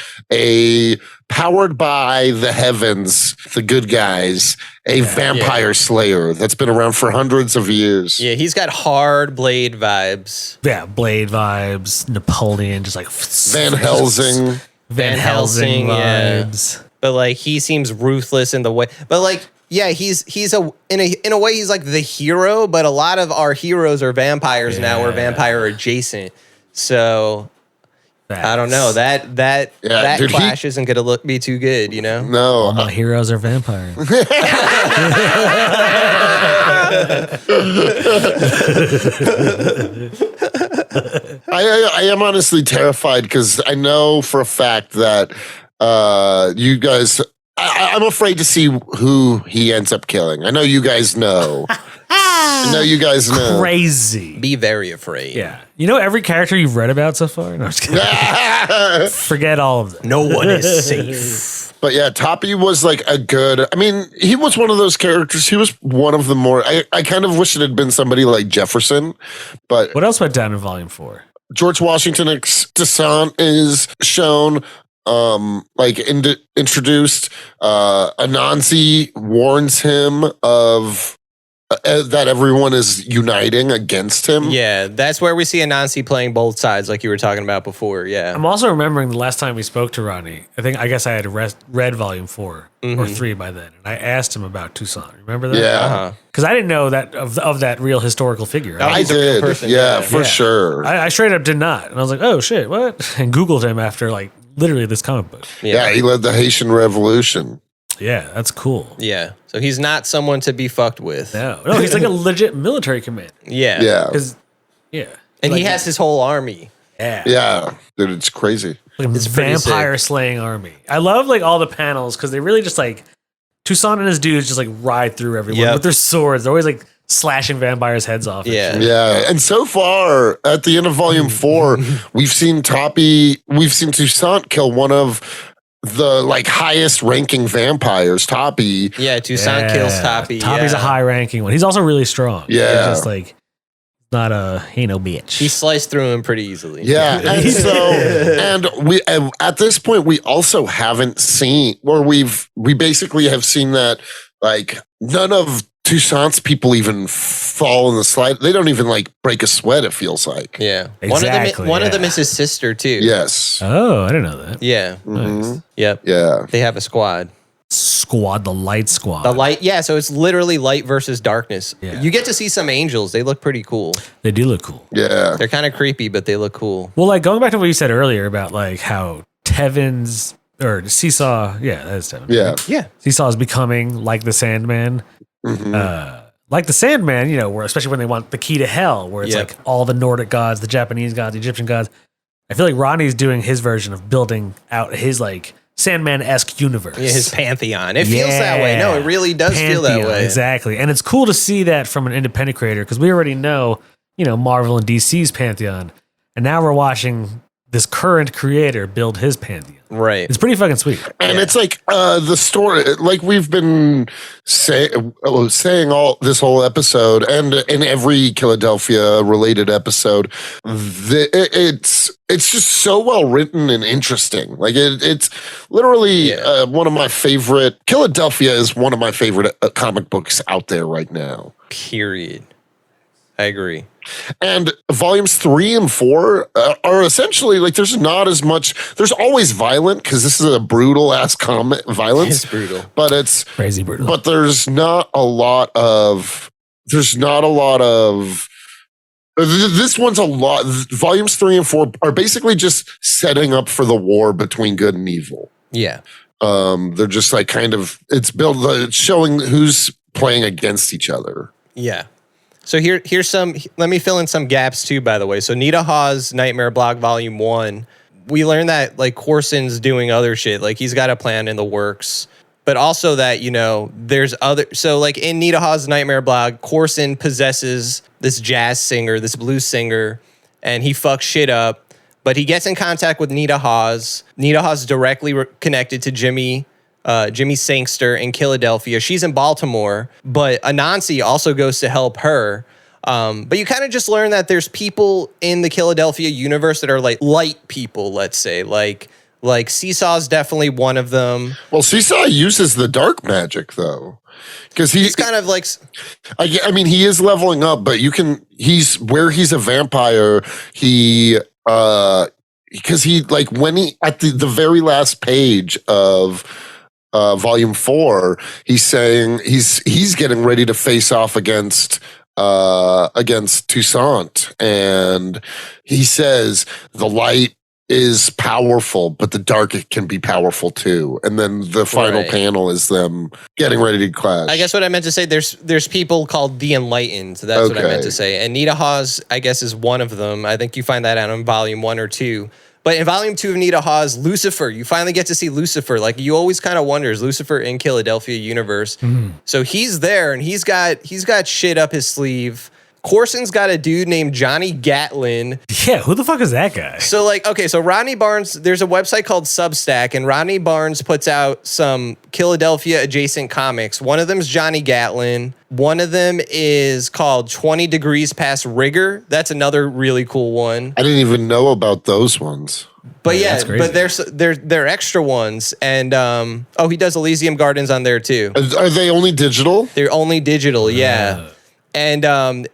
powered by the heavens, the good guys, a vampire slayer that's been around for hundreds of years. Yeah, he's got hard Blade vibes. Yeah, Blade vibes. Napoleon, just like Van Helsing. Van Helsing vibes. Yeah. But like he seems ruthless in the way. But like, yeah, he's in a way he's like the hero, but a lot of our heroes are vampires now, or vampire adjacent. So I don't know. That clash isn't gonna be too good, you know? No. All my heroes are vampires. I am honestly terrified because I know for a fact that you guys I'm afraid to see who he ends up killing. I know you guys know. Crazy. Be very afraid. Yeah. You know every character you've read about so far? No, I'm just kidding. Forget all of them. No one is safe. But yeah, Toppy was like he was one of those characters. He was one of the more, I kind of wish it had been somebody like Jefferson. But what else went down in Volume 4? George Washington Toussaint is shown. Introduced. Anansi warns him of that everyone is uniting against him. Yeah, that's where we see Anansi playing both sides, like you were talking about before. Yeah, I'm also remembering the last time we spoke to Ronnie. I guess I had read Volume 4 or 3 by then, and I asked him about Toussaint. Remember that? Yeah, because I didn't know that of that real historical figure. I did. For sure. I straight up did not, and I was like, "Oh shit, what?" And Googled him after like literally this comic book. Yeah, he led the Haitian Revolution. Yeah, that's cool. Yeah, so he's not someone to be fucked with. No, he's like a legit military commander. Yeah. And he has his whole army. Yeah, dude, it's crazy. Like a vampire slaying army. I love like all the panels because they really just like Toussaint and his dudes just like ride through everyone with their swords. They're always like slashing vampires' heads off. Yeah. And so far, at the end of Volume 4, we've seen Toussaint kill one of the like highest ranking vampires, Toppy. Yeah, Toussaint kills Toppy. Toppy's a high ranking one. He's also really strong. Yeah. He's just like he no bitch. He sliced through him pretty easily. Yeah. And we at this point we also haven't seen, or we basically have seen that like none of Toussaint's people even fall in the slide. They don't even like break a sweat, it feels like. Yeah. Exactly, one of them is his sister too. Yes. Oh, I didn't know that. Yeah. Mm-hmm. Yep. Yeah. They have a squad. The light squad. The light, so it's literally light versus darkness. Yeah. You get to see some angels. They look pretty cool. They do look cool. Yeah. They're kind of creepy, but they look cool. Well, like going back to what you said earlier about like how Tevin's or Seesaw, that is Tevin. Yeah. Seesaw is becoming like the Sandman. Mm-hmm. Like the Sandman, where especially when they want the key to hell, where it's like all the Nordic gods, the Japanese gods, the Egyptian gods. I feel like Ronnie's doing his version of building out his like Sandman-esque universe. Yeah, his pantheon. It feels that way. No, it really does feel that way. Exactly. And it's cool to see that from an independent creator because we already know, Marvel and DC's pantheon. And now we're watching this current creator build his pantheon. Right. It's pretty fucking sweet. And it's like the story, like we've been saying all this whole episode, and in every Killadelphia related episode, it's just so well written and interesting. Like it's literally one of my favorite. Killadelphia is one of my favorite comic books out there right now. Period. I agree. And volumes 3 and 4 are essentially like there's not as much. There's always violent because this is a brutal ass comic violence. It's brutal, but it's crazy brutal. But there's not a lot of. This one's a lot. Volumes 3 and 4 are basically just setting up for the war between good and evil. Yeah. They're just like kind of. It's showing who's playing against each other. Yeah. So here's some, let me fill in some gaps too, by the way. So Nita Hawes' Nightmare Blog Volume 1, we learned that like Corson's doing other shit. Like he's got a plan in the works, but also that, there's other, so like in Nita Hawes' Nightmare Blog, Corson possesses this jazz singer, this blues singer, and he fucks shit up, but he gets in contact with Nita Hawes. Nita Hawes directly connected to Jimmy Sangster in Killadelphia. She's in Baltimore, but Anansi also goes to help her. But you kind of just learn that there's people in the Killadelphia universe that are like light people, let's say. Like Seesaw's definitely one of them. Well, Seesaw uses the dark magic though. Because he's kind of like, I mean, he is leveling up, but he's a vampire. Because he like when he at the very last page of Volume 4, he's saying he's getting ready to face off against Toussaint, and he says the light is powerful, but the dark can be powerful too. And then the final panel is them getting ready to clash. I guess what I meant to say, there's people called the Enlightened. So that's what I meant to say. And Nita Hawes, I guess, is one of them. I think you find that out in Volume 1 or 2. But in volume 2 of Nita Hawes, Lucifer, you finally get to see Lucifer. Like you always kind of wonder, is Lucifer in Killadelphia universe? So he's there and he's got shit up his sleeve. Corson's got a dude named Johnny Gatlin. Yeah, who the fuck is that guy? So like, okay, so Rodney Barnes, there's a website called Substack, and Rodney Barnes puts out some Killadelphia adjacent comics. One of them is Johnny Gatlin. One of them is called 20 Degrees Past Rigor. That's another really cool one. I didn't even know about those ones. But yeah, but they're extra ones. And he does Elysium Gardens on there too. Are they only digital? They're only digital, yeah. And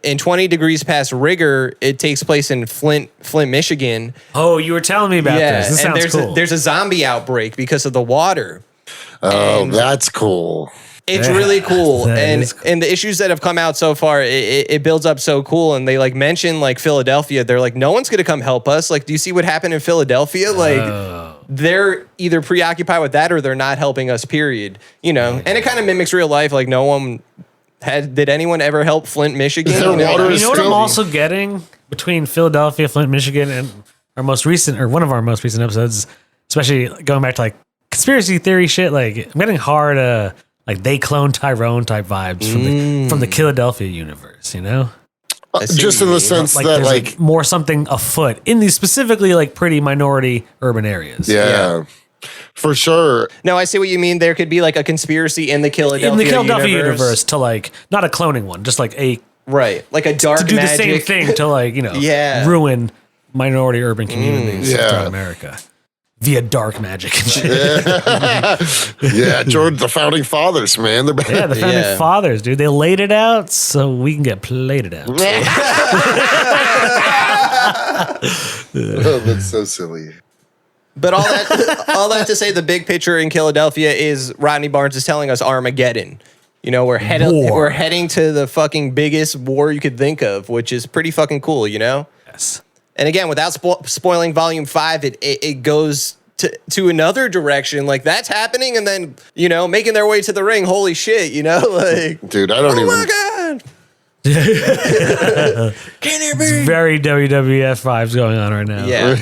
in 20 Degrees Past Rigor, it takes place in Flint, Michigan. Oh, you were telling me about this. This sounds cool. There's a zombie outbreak because of the water. Oh, that's cool. It's really cool. And the issues that have come out so far, it builds up so cool. And they like mention like Philadelphia. They're like, no one's going to come help us. Like, do you see what happened in Philadelphia? Like, they're either preoccupied with that or they're not helping us, period. You know, and it kind of mimics real life. Like, no one... Did anyone ever help Flint, Michigan? You know what I'm also getting between Philadelphia, Flint, Michigan, and one of our most recent episodes, especially going back to like conspiracy theory shit. Like I'm getting hard, like they cloned Tyrone type vibes from the Killadelphia universe. You know, just in the sense like that like more something afoot in these specifically like pretty minority urban areas. Yeah. For sure. No, I see what you mean. There could be like a conspiracy in the Killadelphia universe to like not a cloning one, just like a like a dark to do magic. the same thing to like ruin minority urban communities throughout America via dark magic and shit. Yeah, George, the founding fathers, man. The founding fathers, dude. They laid it out so we can get plated out. Oh, that's so silly. But all that to say, the big picture in Killadelphia is Rodney Barnes is telling us Armageddon. You know, we're heading to the fucking biggest war you could think of, which is pretty fucking cool, you know? Yes. And again, without spoiling volume 5, it goes to another direction. Like, that's happening, and then, you know, making their way to the ring. Holy shit, you know? Like, dude, I don't even... Oh, my God! Can it be? It's very WWF vibes going on right now. Yeah.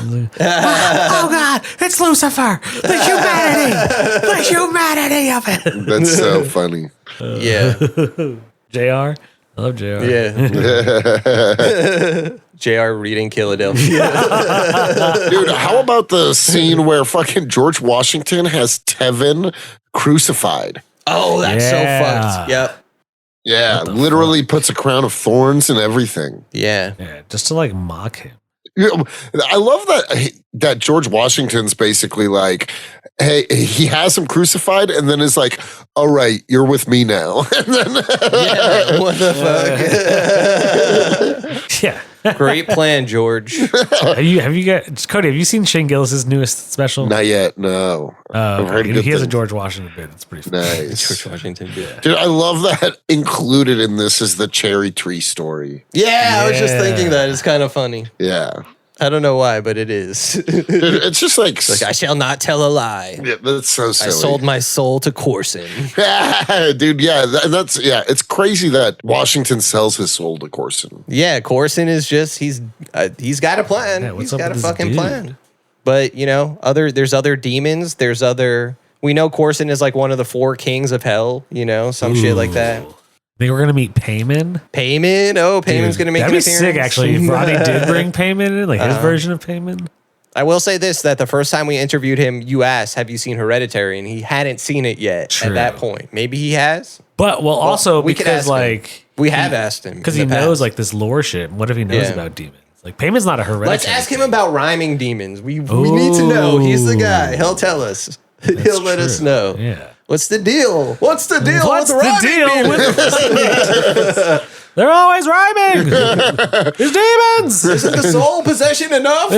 Oh God, it's Lucifer! The humanity of it. That's so funny. Yeah. JR? I love JR. Yeah. JR reading Killadelphia. Dude, how about the scene where fucking George Washington has Tevin crucified? Oh, that's so fucked. Yep. Yeah, literally puts a crown of thorns and everything. Yeah. Yeah, just to like mock him. I love that George Washington's basically like, hey, he has him crucified and then is like, all right, you're with me now. And then, what the fuck? Yeah. Great plan, George. Have you got Cody? Have you seen Shane Gillis's newest special? Not yet. No. He has a George Washington bit. It's pretty funny. Nice. George Washington bit. Dude, I love that included in this is the cherry tree story. Yeah, I was just thinking that. It's kind of funny. Yeah. I don't know why, but it is. Dude, it's just like I shall not tell a lie. Yeah, that's so silly. I sold my soul to Corson. Dude, yeah, it's crazy that Washington sells his soul to Corson. Yeah, Corson is just he's got a plan. Yeah, he's got a fucking plan. But you know, there's other demons. We know Corson is like one of the 4 kings of hell. You know, some shit like that. They were gonna meet Payman. Payman? Oh, Payman's gonna make an appearance. That'd be sick, actually. If Rodney did bring Payman in, like his version of Payman. I will say this, that the first time we interviewed him, you asked, have you seen Hereditary? And he hadn't seen it yet at that point. Maybe he has. But, also we because, like... We have asked him. Because he knows, like, this lore shit. What if he knows about demons? Like, Payman's not a Hereditary. Let's ask him about rhyming demons. We need to know. He's the guy. He'll tell us. He'll let us know. Yeah. What's the deal? What's the deal with They're always rhyming. There's demons. Isn't the soul possession enough?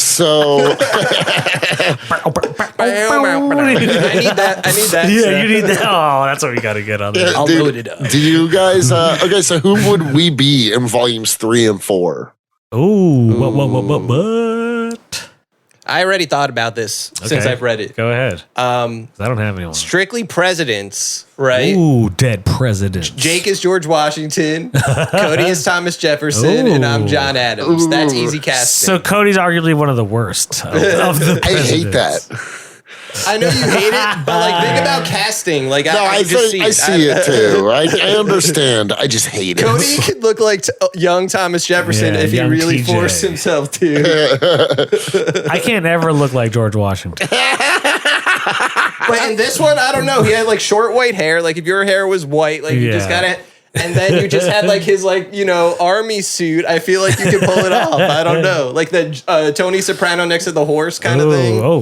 So I need that. Yeah, you need that. Oh, that's what we got to get on there. I'll load it up. Do you guys? Okay, so who would we be in volumes 3 and 4? Ooh, what? I already thought about this since I've read it. Go ahead. I don't have anyone. Strictly presidents, right? Ooh, dead presidents. Jake is George Washington, Cody is Thomas Jefferson, and I'm John Adams. That's easy casting. So Cody's arguably one of the worst of the presidents. I hate that. I know you hate it, but like think about casting. Like I see it too. I understand. I just hate it. Cody could look like young Thomas Jefferson if he really TJ. Forced himself to. I can't ever look like George Washington. But in this one, I don't know. He had like short white hair. Like if your hair was white, like you just gotta. And then you just had like his army suit. I feel like you could pull it off. I don't know, like the Tony Soprano next to the horse kind of thing. Oh,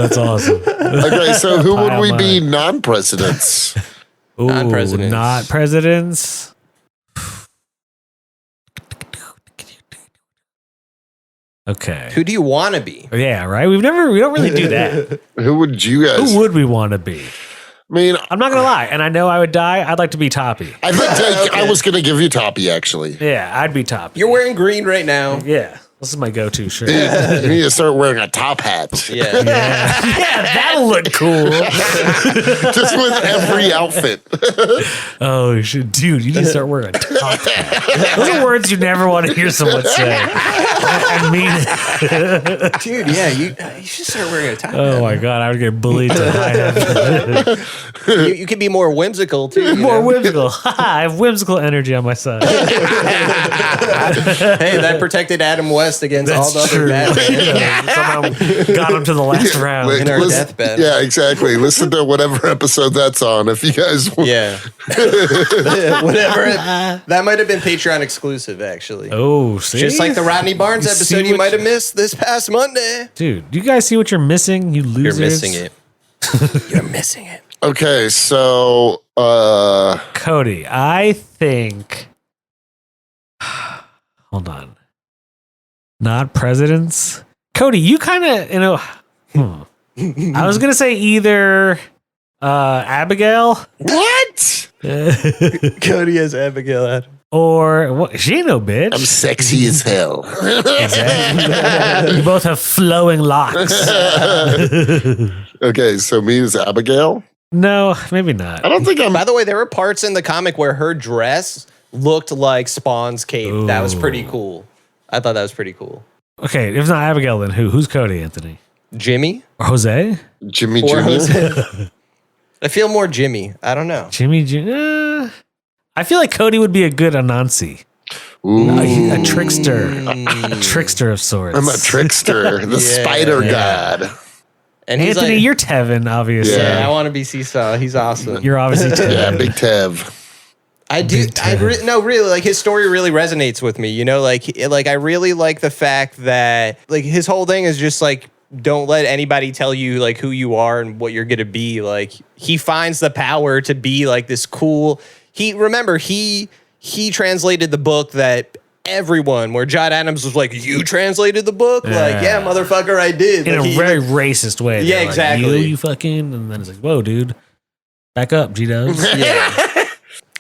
that's awesome. Okay, so who would we be non-presidents? Non-presidents. Not presidents. Okay. Who do you want to be? Yeah, right. We don't really do that. Who would you guys? Who would we want to be? I mean, I'm not gonna lie, and I know I would die. I'd like to be Toppy. I was gonna give you Toppy, actually. Yeah, I'd be Toppy. You're wearing green right now. Yeah, this is my go-to shirt. You need to start wearing a top hat. Yeah, that'll look cool. Just with every outfit. Oh, you should, dude. You need to start wearing a top hat. Those are words you never want to hear someone say. I mean it. Dude, yeah, you should start wearing a top hat. Oh my god, I would get bullied to high heaven. You could be more whimsical too. More whimsical. I have whimsical energy on my side. Hey, that protected Adam West against all the other bad men. Somehow got him to the last round in our deathbed. Yeah, exactly. Listen to whatever episode that's on if you guys want. Yeah. Whatever. That might have been Patreon exclusive, actually. Oh, see? Just like the Rodney Barnes episode you might have missed this past Monday. Dude, do you guys see what you're missing, you losers? You're missing it. You're missing it. Okay, so Cody, I think hold on. Not presidents. Cody, you kind of, I was going to say either Abigail. What? Cody has Abigail Adams. Or what? She ain't no bitch. I'm sexy as hell. Exactly. You both have flowing locks. Okay, so me is Abigail? No, maybe not. I don't think I'm. By the way, there were parts in the comic where her dress looked like Spawn's cape. Ooh. That was pretty cool. I thought that was pretty cool. Okay, if not Abigail, then who? Who's Cody, Anthony? Jimmy? Or Jose? Jimmy. Jose. I feel more Jimmy. I don't know. Jimmy. I feel like Cody would be a good Anansi. A trickster. A trickster of sorts. I'm a trickster. The spider god. And Anthony, you're Tevin, obviously. Yeah, I want to be Seesaw. He's awesome. You're obviously Tevin. Yeah, big Tev. I do. No, really. Like his story really resonates with me. You know, like I really like the fact that like his whole thing is just like don't let anybody tell you like who you are and what you're gonna be. Like he finds the power to be like this cool. He translated the book that everyone where John Adams was like, you translated the book? Like, yeah, motherfucker, I did. In like, a very racist way. Yeah, exactly. Like, you fucking, and then it's like, whoa, dude. Back up, G-Dubs. Yeah.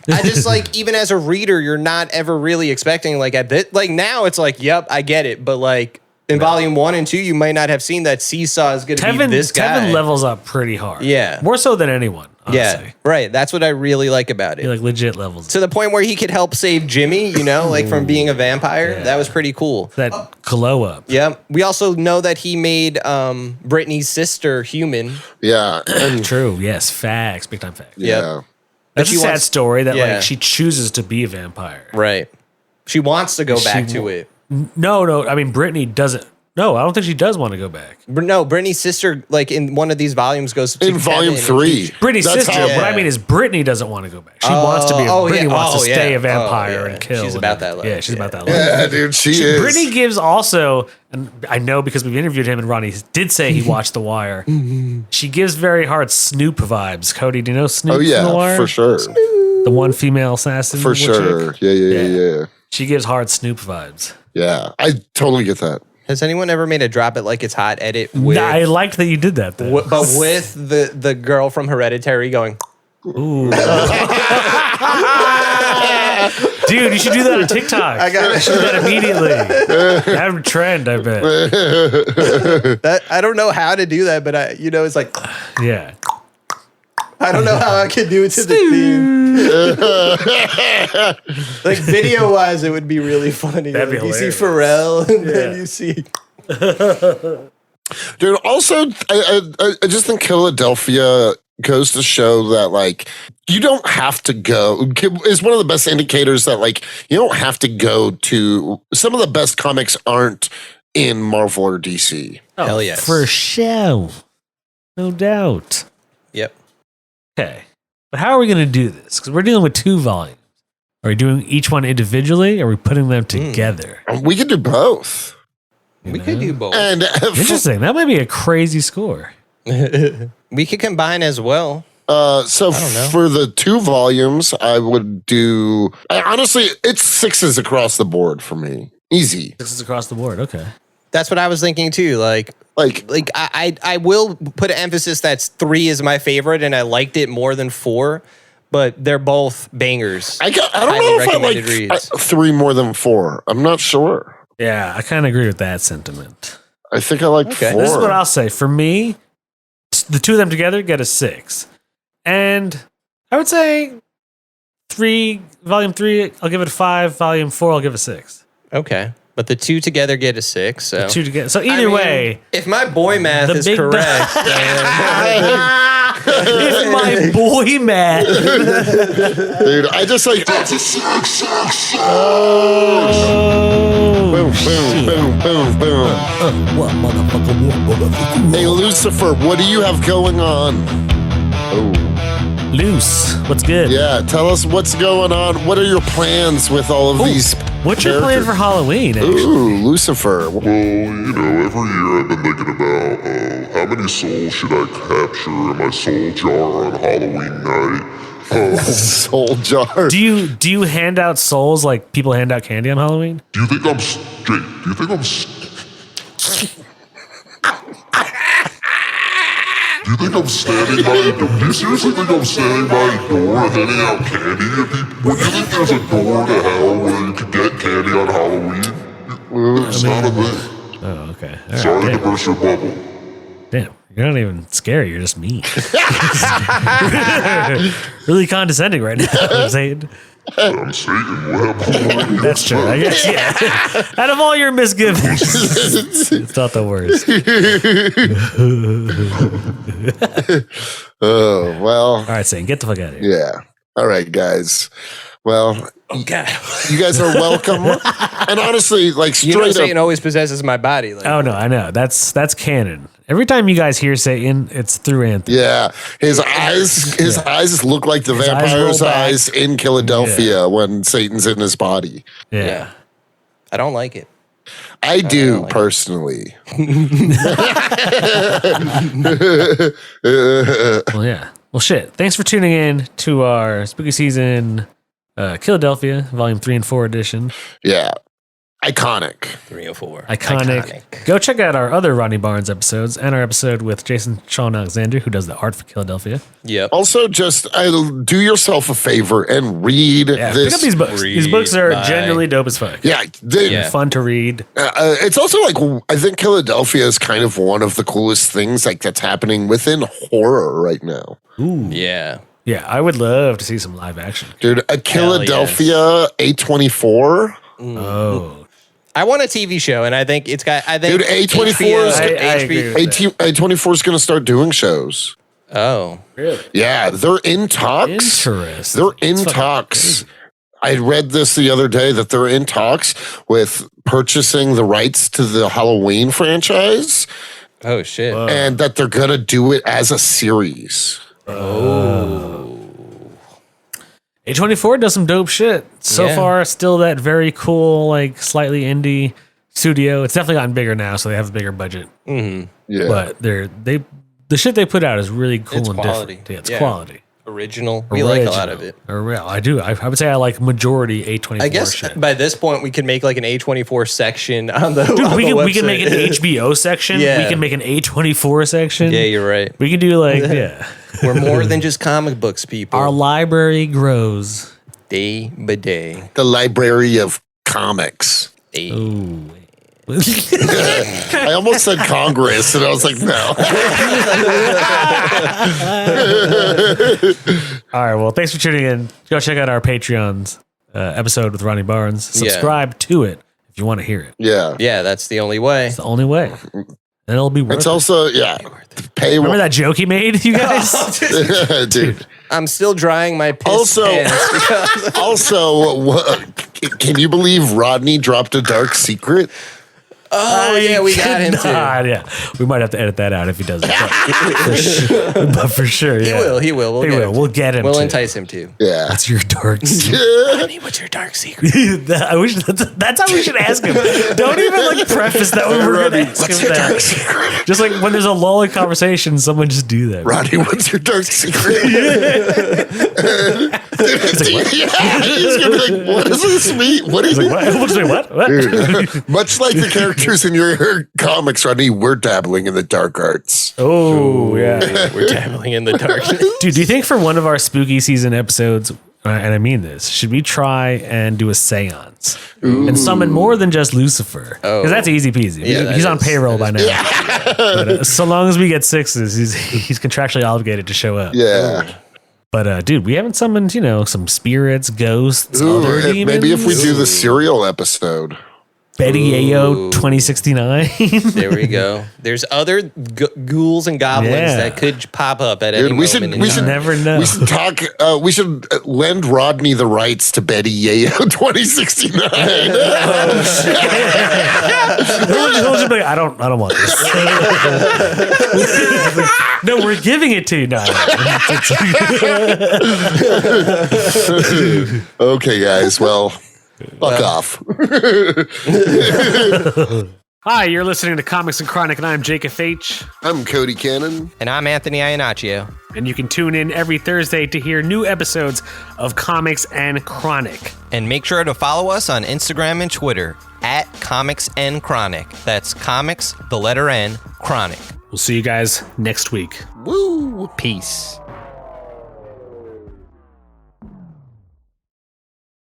I just like, even as a reader, you're not ever really expecting like at this, like now it's like, yep, I get it. But like in volume 1 and 2, you might not have seen that Seesaw is going to be this guy. Tevin levels up pretty hard. Yeah. More so than anyone. Honestly. Yeah, right. That's what I really like about it. He like legit levels. To the point where he could help save Jimmy, you know, like from being a vampire. Yeah. That was pretty cool. That glow up. Yeah. We also know that he made Brittany's sister human. Yeah. True. Yes. Facts. Big time facts. Yeah. Yep. That's a sad story that like she chooses to be a vampire. Right. She wants to go back to it. No. I mean, Brittany doesn't. No, I don't think she does want to go back. No, Brittany's sister, like in one of these volumes, goes to in volume 3. Brittany's sister. What I mean is Brittany doesn't want to go back. She wants to be. Brittany wants to stay a vampire and kill. She's about that life. Yeah, she's about that life. Yeah, dude, she is. Brittany gives also, and I know because we've interviewed him and Ronnie did say he watched The Wire. She gives very hard Snoop vibes. Cody, do you know Snoop? Oh yeah, from The Wire? for sure. The one female assassin. For sure. Chick? Yeah. She gives hard Snoop vibes. Yeah, I totally get that. Has anyone ever made a drop it like it's hot edit? With, I liked that you did that, though. But with the girl from Hereditary going, ooh. Dude, you should do that on TikTok. I got to do that immediately. That would trend, I bet. I don't know how to do that, but it's like, yeah. I don't know how I could do it to the theme. Like video wise, it would be really funny. That'd be hilarious. You see Pharrell, and then you see. Dude, also, I just think Killadelphia goes to show that, like, you don't have to go. Is one of the best indicators that, like, you don't have to go to. Some of the best comics aren't in Marvel or DC. Oh, hell yes. For sure. No doubt. Yep. Okay. But how are we going to do this? Because we're dealing with 2 volumes. Are we doing each one individually? Or are we putting them together? We could do both. We could do both. And interesting. That might be a crazy score. We could combine as well. So for the 2 volumes, I would do. Honestly, it's 6s across the board for me. Easy. 6s across the board. Okay. That's what I was thinking too. Like I will put an emphasis that 3 is my favorite, and I liked it more than 4. But they're both bangers. I don't know if I like 3 more than 4. I'm not sure. Yeah, I kind of agree with that sentiment. I think I like 4. This is what I'll say. For me, the 2 of them together get a 6. And I would say volume 3, I'll give it a 5. Volume 4, I'll give it a 6. Okay. But the 2 together get a 6. So, the 2 together. So either way. If my boy math is correct. If my boy math. Dude, I just like. That's a 6. Boom, boom, boom, boom, boom. What motherfucker? Hey, Lucifer, what do you have going on? Oh. Loose. What's good? Yeah, tell us what's going on. What are your plans with all of these? What's your plan for Halloween? Actually? Ooh, Lucifer. Well, every year I've been thinking about how many souls should I capture in my soul jar on Halloween night. Soul jar. Do you hand out souls like people hand out candy on Halloween? Do you think I'm Jake? Do you think I'm? Do you think I'm standing by a door? Do you seriously think I'm standing by a door handing out candy to people? Would you think there's a door to hell where you could get candy on Halloween? It's not a thing. Oh, okay. Sorry to burst your bubble. Damn, you're not even scary. You're just mean. Really condescending right now. I'm saying. I'm Satan. That's true. I guess, yeah. Out of all your misgivings, it's not the worst. Oh, well. All right, Satan, get the fuck out of here. Yeah. All right, guys. Well, okay. You guys are welcome. And honestly, like straight up, Satan always possesses my body. Oh no, I know. That's canon. Every time you guys hear Satan, it's through Anthony. Yeah, his eyes look like the vampire's eyes in Killadelphia when Satan's in his body. Yeah. I don't like it. I do personally. Well, yeah. Well, shit. Thanks for tuning in to our spooky season, Killadelphia, Volume 3 and 4 edition. Yeah. Iconic. 304. Iconic. Go check out our other Rodney Barnes episodes and our episode with Jason Sean Alexander, who does the art for Killadelphia. Yep. Also, just do yourself a favor and read this. Pick up these books. These books are genuinely dope as fuck. Yeah. Fun to read. It's also like, I think Killadelphia is kind of one of the coolest things like that's happening within horror right now. Ooh. Yeah. Yeah, I would love to see some live action. Dude, a Killadelphia A24. Oh. I want a TV show, and I think it's got. Dude, A24 is going to start doing shows. Oh, really? Yeah, they're in talks. Interesting. They're in talks. I read this the other day that they're in talks with purchasing the rights to the Halloween franchise. Oh shit! Whoa. And that they're going to do it as a series. Oh. A24 does some dope shit. So far, still that very cool, like slightly indie studio. It's definitely gotten bigger now, so they have a bigger budget. Mm-hmm. Yeah, but the shit they put out is really cool and quality. Different. Yeah, it's quality. Original. We like a lot of it. I do. I would say I like majority A24 I guess shit. By this point, we could make like an A24 section on the we can make an HBO section. Yeah. We can make an A24 section. Yeah, you're right. We can do like, We're more than just comic books, people. Our library grows. Day by day. The library of comics. Ooh. I almost said Congress, and I was like, no. All right. Well, thanks for tuning in. Go check out our Patreon's episode with Ronnie Barnes. Subscribe to it if you want to hear it. Yeah. Yeah, that's the only way. It's the only way. And it'll be worth It's it. also, pay. Remember that joke he made, you guys? Dude. I'm still drying my piss pants. Can you believe Rodney dropped a dark secret? Oh, yeah, we got him too. Yeah, we might have to edit that out if he doesn't. But for sure, yeah. He will. We'll get him. We'll entice him to. Yeah. That's your dark secret. Honey, what's your dark secret? I wish that's how we should ask him. Don't even preface that when we're going to ask him that. Just like when there's a lull in conversation, someone just do that. Rodney, what's your dark secret? He's gonna be like, what does this mean? What is it? What? Dude, much like the characters in your comics, Rodney, we're dabbling in the dark arts. Oh, yeah. We're dabbling in the darkness. Dude, do you think for one of our spooky season episodes, and I mean this, should we try and do a seance and summon more than just Lucifer? Because that's easy peasy. Yeah, he's on payroll by now. But, so long as we get 6s, he's contractually obligated to show up. Yeah. But dude, we haven't summoned, some spirits, ghosts, other demons. Maybe if we do the serial episode. Betty Yayo 2069. There we go. There's other ghouls and goblins that could pop up at any moment. We should never know. We should talk. We should lend Rodney the rights to Betty Yayo 2069. He'll just be like, I don't want this. No, we're giving it to you. No. Okay, guys. Well, fuck off. Hi, you're listening to Comics and Chronic, and I'm Jake FH. I'm Cody Cannon. And I'm Anthony Iannaccio. And you can tune in every Thursday to hear new episodes of Comics and Chronic. And make sure to follow us on Instagram and Twitter at Comics and Chronic. That's Comics, the letter N, Chronic. We'll see you guys next week. Woo! Peace.